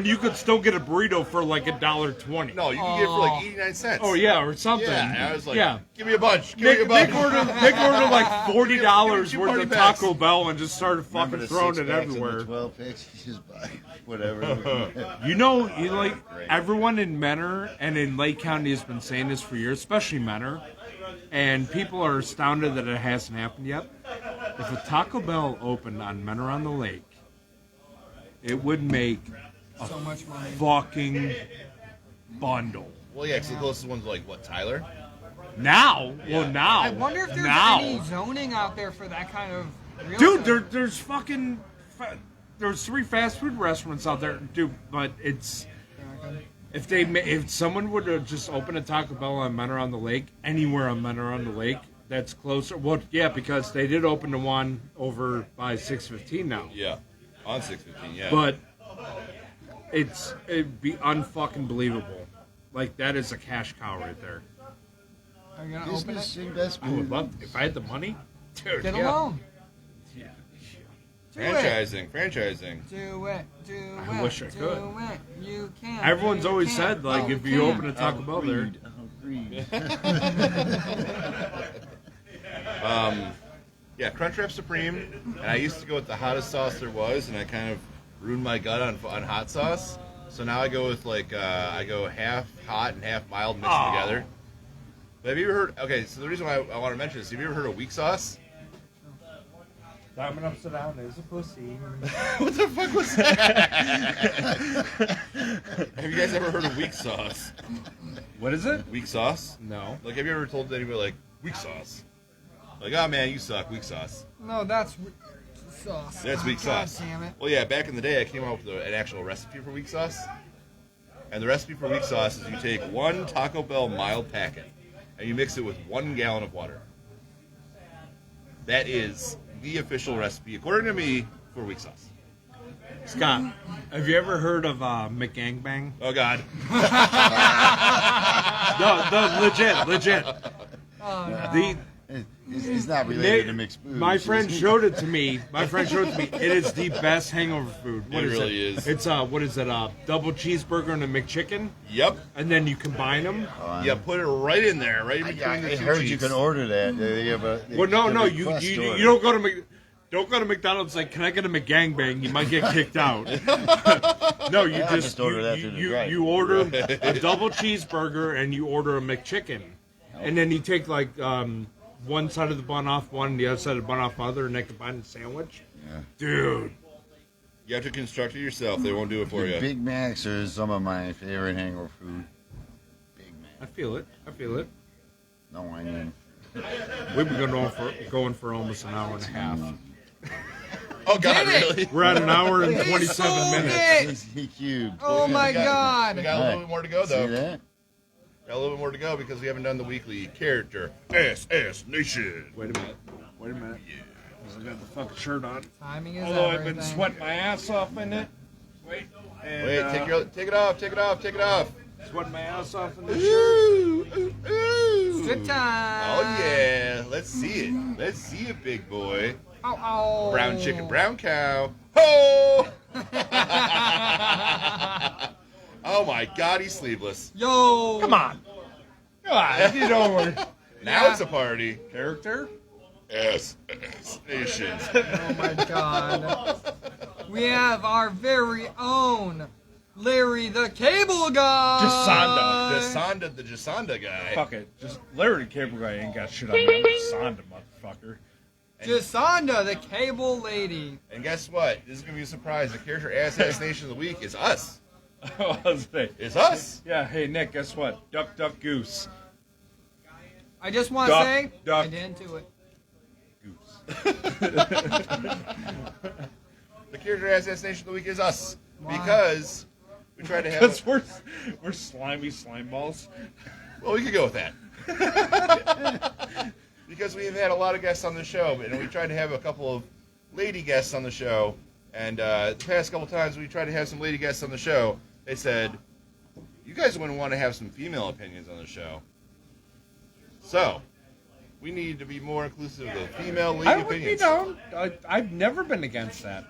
you could still get a burrito for like $1.20. No, you can get it for like 89 cents. Oh yeah, or something. Yeah, and I was like, yeah. give me a bunch. Give me Nick a bunch. ordered like $40 Give me worth two of party Taco Bell and just started Remember fucking the throwing it 6 packs and everywhere. the 12 packs? You just buy whatever. You know, everyone in Menor and in Lake County has been saying this for years, especially Menor, and people are astounded that it hasn't happened yet. If a Taco Bell opened on Menor on the Lake, it would make So much money. fucking bundle. Well, yeah, 'cause the closest one's like, what, Tyler? Now? Yeah. Well, now. I wonder if there's now. any zoning out there for that kind of real Dude, estate. there's fucking... There's 3 fast food restaurants out there, dude, but it's... If someone would have just opened a Taco Bell on Menor on the Lake, anywhere on Menor on the Lake, that's closer. Well, yeah, because they did open the one over by 615 now. Yeah. On 615, yeah. But it'd be unfucking believable. Like, that is a cash cow right there. Are you gonna open Business it? I would investment. love, if I had the money, dude, Get a yeah. loan. Yeah. Do it. Franchising. Do it. Do it. I wish I do could. it. You can. Everyone's you always can, said, like, you if you can. open a Taco Bell there, Agreed. Yeah, Crunchwrap Supreme, and I used to go with the hottest sauce there was, and I kind of ruined my gut on hot sauce. So now I go with I go half hot and half mild mixed Aw. together. But have you ever heard? Okay, so the reason why I want to mention this, have you ever heard of weak sauce? Diamond upside down is a pussy. What the fuck was that? Have you guys ever heard of weak sauce? What is it? Weak sauce? No. Like, have you ever told anybody like weak sauce? Like, oh man, you suck, weak sauce. No, that's sauce. That's weak God sauce. damn it. Well, yeah, back in the day, I came up with an actual recipe for weak sauce. And the recipe for weak sauce is you take 1 Taco Bell mild packet and you mix it with 1 gallon of water. That is the official recipe, according to me, for weak sauce. Scott, have you ever heard of McGangbang? Oh, God. No, legit. Oh, no. The He's not related to mixed food. My friend showed it to me. It is the best hangover food. What It is really is. It's what is it? Double cheeseburger and a McChicken, Yep. and then you combine them. Yeah, put it right in there, right in I between the two heard you cheeks. can order that. They have Well, no, a you request order. don't go to don't go to McDonald's like, can I get a McGangbang? You might get kicked out. No, you Yeah, just order that through the drive. you order a double cheeseburger and you order a McChicken, and then you take like one side of the bun off one, and the other side of the bun off other, and they combine the sandwich. Yeah. Dude, You have to construct it yourself. They won't do it for you. Big Macs are some of my favorite hangover food. Big I Mac. feel it. No onion. We've been going for almost an hour and a half. Oh, God, Did it? really? We're at an hour and He 27 sold minutes. it! He cubed. Oh my We got a god. little bit more to go, though. See that? Got a little bit more to go because we haven't done the weekly character SS Nation. Wait a minute. Yeah. I got the fucking shirt on. Timing is Although I've everything. been sweating my ass off in it. Wait. And, Wait, take it off. Sweating my ass off in this shirt. Ooh, ooh, ooh. Strip time. Oh yeah, let's see it, big boy. Oh. Brown chicken, brown cow. Ho! Oh my God, he's sleeveless. Yo. Come on. You know we're Now Yeah. it's a party. character. SS Nation. Oh my god. We have our very own Larry the Cable Guy. The Jasonda guy. Fuck it. Just Larry the Cable Guy ain't got shit on me. Sonda, motherfucker. Jasonda, the Cable Lady. And guess what? This is gonna be a surprise. The character assassination of the week is us. It's us. Yeah, hey Nick, guess what? Duck, duck, goose. I just want to Duck, say, duck. I didn't do it. Goose. The character assassination of the week is us. Why? Because we tried to have. Because we're slimy slime balls. Well, we could go with that. Because we've had a lot of guests on the show, and we tried to have a couple of lady guests on the show. And the past couple times we tried to have some lady guests on the show, they said, you guys wouldn't want to have some female opinions on the show. So, We need to be more inclusive of the female lady I would opinions. be down. I've never been against that.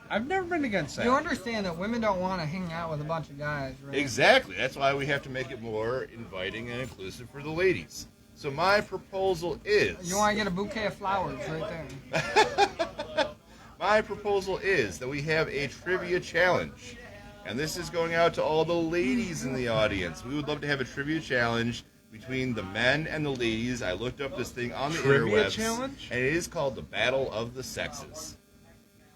You understand that women don't want to hang out with a bunch of guys, right? Exactly. That's why we have to make it more inviting and inclusive for the ladies. So my proposal is... You want to get a bouquet of flowers right there. My proposal is that we have a trivia challenge. And this is going out to all the ladies in the audience. We would love to have a trivia challenge between the men and the ladies. I looked up this thing on the Trivia interwebs. challenge? And it is called the Battle of the Sexes.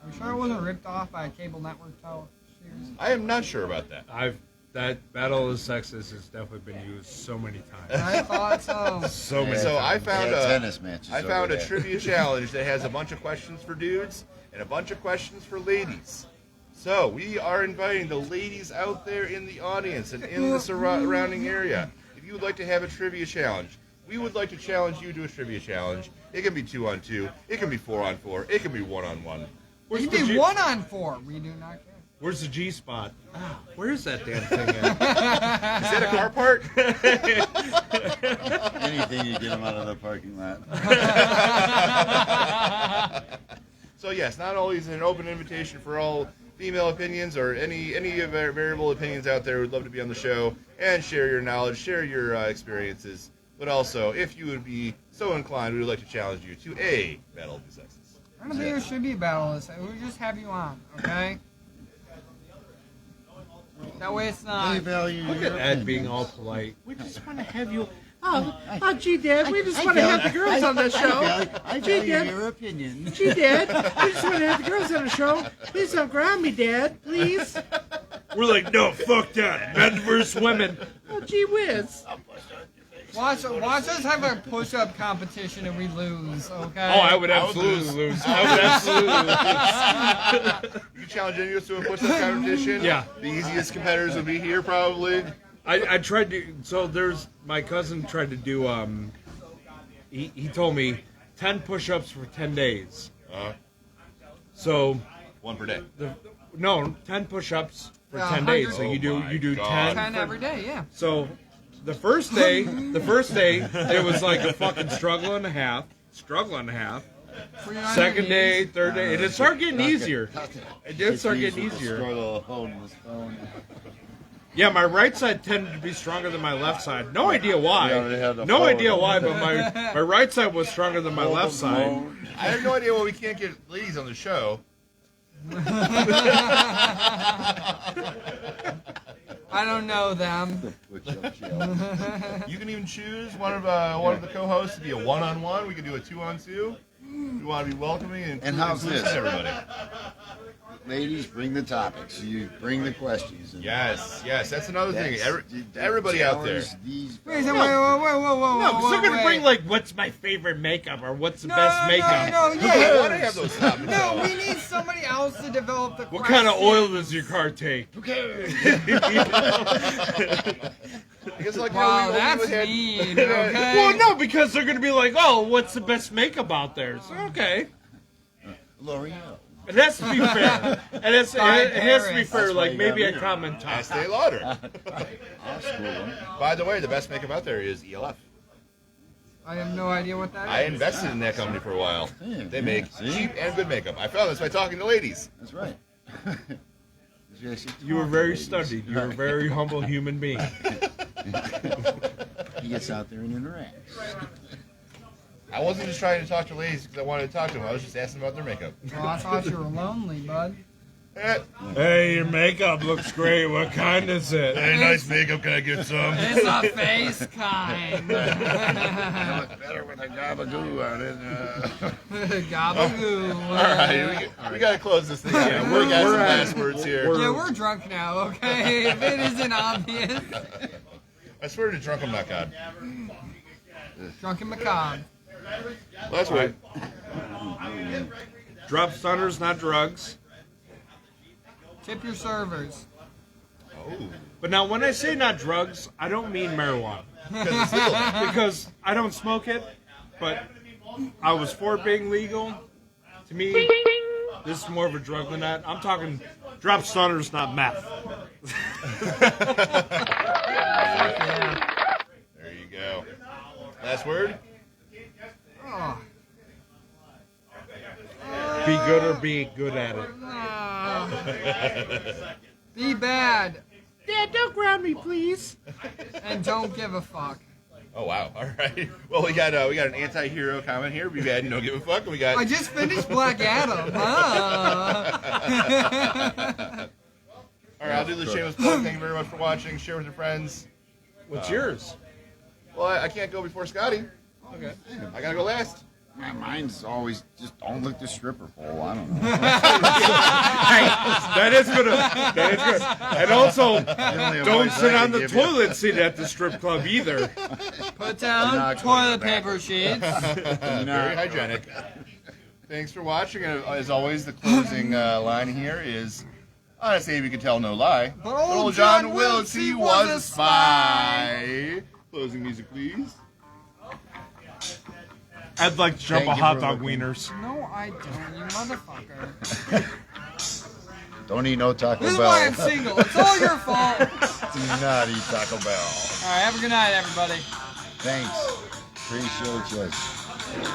I'm sure it wasn't ripped off by a cable network series. I am not sure about that. That Battle of the Sexes has definitely been used so many times. I thought so. So many So times. I found tennis matches. I found over a there. trivia challenge that has a bunch of questions for dudes and a bunch of questions for ladies. So we are inviting the ladies out there in the audience and in the surrounding area. If you would like to have a trivia challenge, we would like to challenge you to a trivia challenge. It can be 2-on-2, it can be 4-on-4, it can be 1-on-1. It Where's can the be G- 1-on-4. We do not care. Where's the G spot? Where's that damn thing at? Is that a car part? Anything to get them out of the parking lot. So yes, not only is it an open invitation for all female opinions or any of our variable opinions out there who'd love to be on the show and share your knowledge, share your experiences, but also, if you would be so inclined, we would like to challenge you to a Battle of the Sexes. I don't think there should be a battle of this. We'll just have you on, okay? That way it's They not. value Look your at Ed opinion. being all polite. We just want to have you. I- Gee, Dad, we just I want to have value- the girls on the show. I Gee, value Dad. your opinion. Gee, Dad, we just want to have the girls on the show. Please don't ground me, Dad. Please. We're like, no, fuck that. Men versus women. Oh, gee whiz. Watch us have a push-up competition and we lose, okay? Oh, I would absolutely lose. I would absolutely lose. You challenge any of us to a push-up competition? Yeah. The easiest competitors would be here, probably. I tried to. So there's my cousin tried to do. He told me 10 push-ups for 10 days. So One per day. no 10 push-ups for Yeah, 10 days. So 100. you do God. 10. 10 every day, yeah. So the first day it was like a fucking struggle and a half. Free on Second your day, knees. third day, and it started getting easier. It did start getting easier. Struggle holding this phone. Yeah, my right side tended to be stronger than my left side. No idea why. You already had the No phone. idea why, but my right side was stronger than my left side. I have no idea why we can't get ladies on the show. I don't know them. Push-up challenge. You can even choose one of the co-hosts to be a 1-on-1. We could do a 2-on-2. We want to be welcoming and how's inclusive this? to everybody. Ladies, bring the topics. You bring the questions. And Yes, that's another thing. that's- Everybody out there. challenge These Wait, whoa. No, because they're going to bring, like, what's my favorite makeup or what's the best makeup. No, I yeah. want to have those topics. No, though. we need somebody else to develop the What kind of questions. oil does your car take? I guess like Wow, how we that's had, mean, okay? Well, no, because they're going to be like, oh, what's the best makeup out there? So, okay. L'Oreal. It has to be fair. It has to be fair, That's why like you maybe got a me. comment top. Estee Lauder. I'll school them. By the way, the best makeup out there is ELF. I have no idea what that is. I invested in that company for a while. Yeah, They make see? cheap and good makeup. I found this by talking to ladies. That's right. You were very studied. You were a very humble human being. He gets out there and interacts. I wasn't just trying to talk to ladies because I wanted to talk to them. I was just asking about their makeup. Well, I thought you were lonely, bud. Hey, your makeup looks great. What kind is it? Hey, nice makeup. Can I get some? It's a face kind. I look better with a gabagoo on it. Gabagoo. All right, we got to close this thing out. Yeah, we got some we're at- last words here. Yeah, we're drunk now, okay? If it isn't obvious. I swear to drunken my God. Drunken macabre. Last word. Drop stunners, not drugs. Tip your servers. Oh, But now, when I say not drugs, I don't mean marijuana. because it's legal. Because I don't smoke it, but I was for it being legal. To me, this is more of a drug than that. I'm talking drop stunners, not meth. Yeah. There you go. Last word. Oh. Be good or be good at it. Be bad Dad, don't ground me, please. and don't give a fuck. Oh wow! All right. Well, we got an anti-hero comment here. Be bad and don't give a fuck. And we got. I just finished Black Adam. All right, I'll do the shameless plug. Thank you very much for watching. Share with your friends. What's yours? Well, I can't go before Scotty. Okay. I gotta go last. Mine's always just don't lick the stripper pole. I don't know. That is good. And also, only don't advice sit I on can the give you. toilet seat at the strip club either. Put down Not going toilet to the paper sheets. Very hygienic. Thanks for watching. And as always, the closing line here is, honestly, if you can tell, no lie. But old John Wilkes, he was a spy. Closing music, please. I'd like to jump Thank a you hot for dog looking. wieners. No, I don't, you motherfucker. Don't eat no Taco This is Bell. why I'm single. It's all your fault. Do not eat Taco Bell. All right, have a good night, everybody. Thanks. Appreciate you.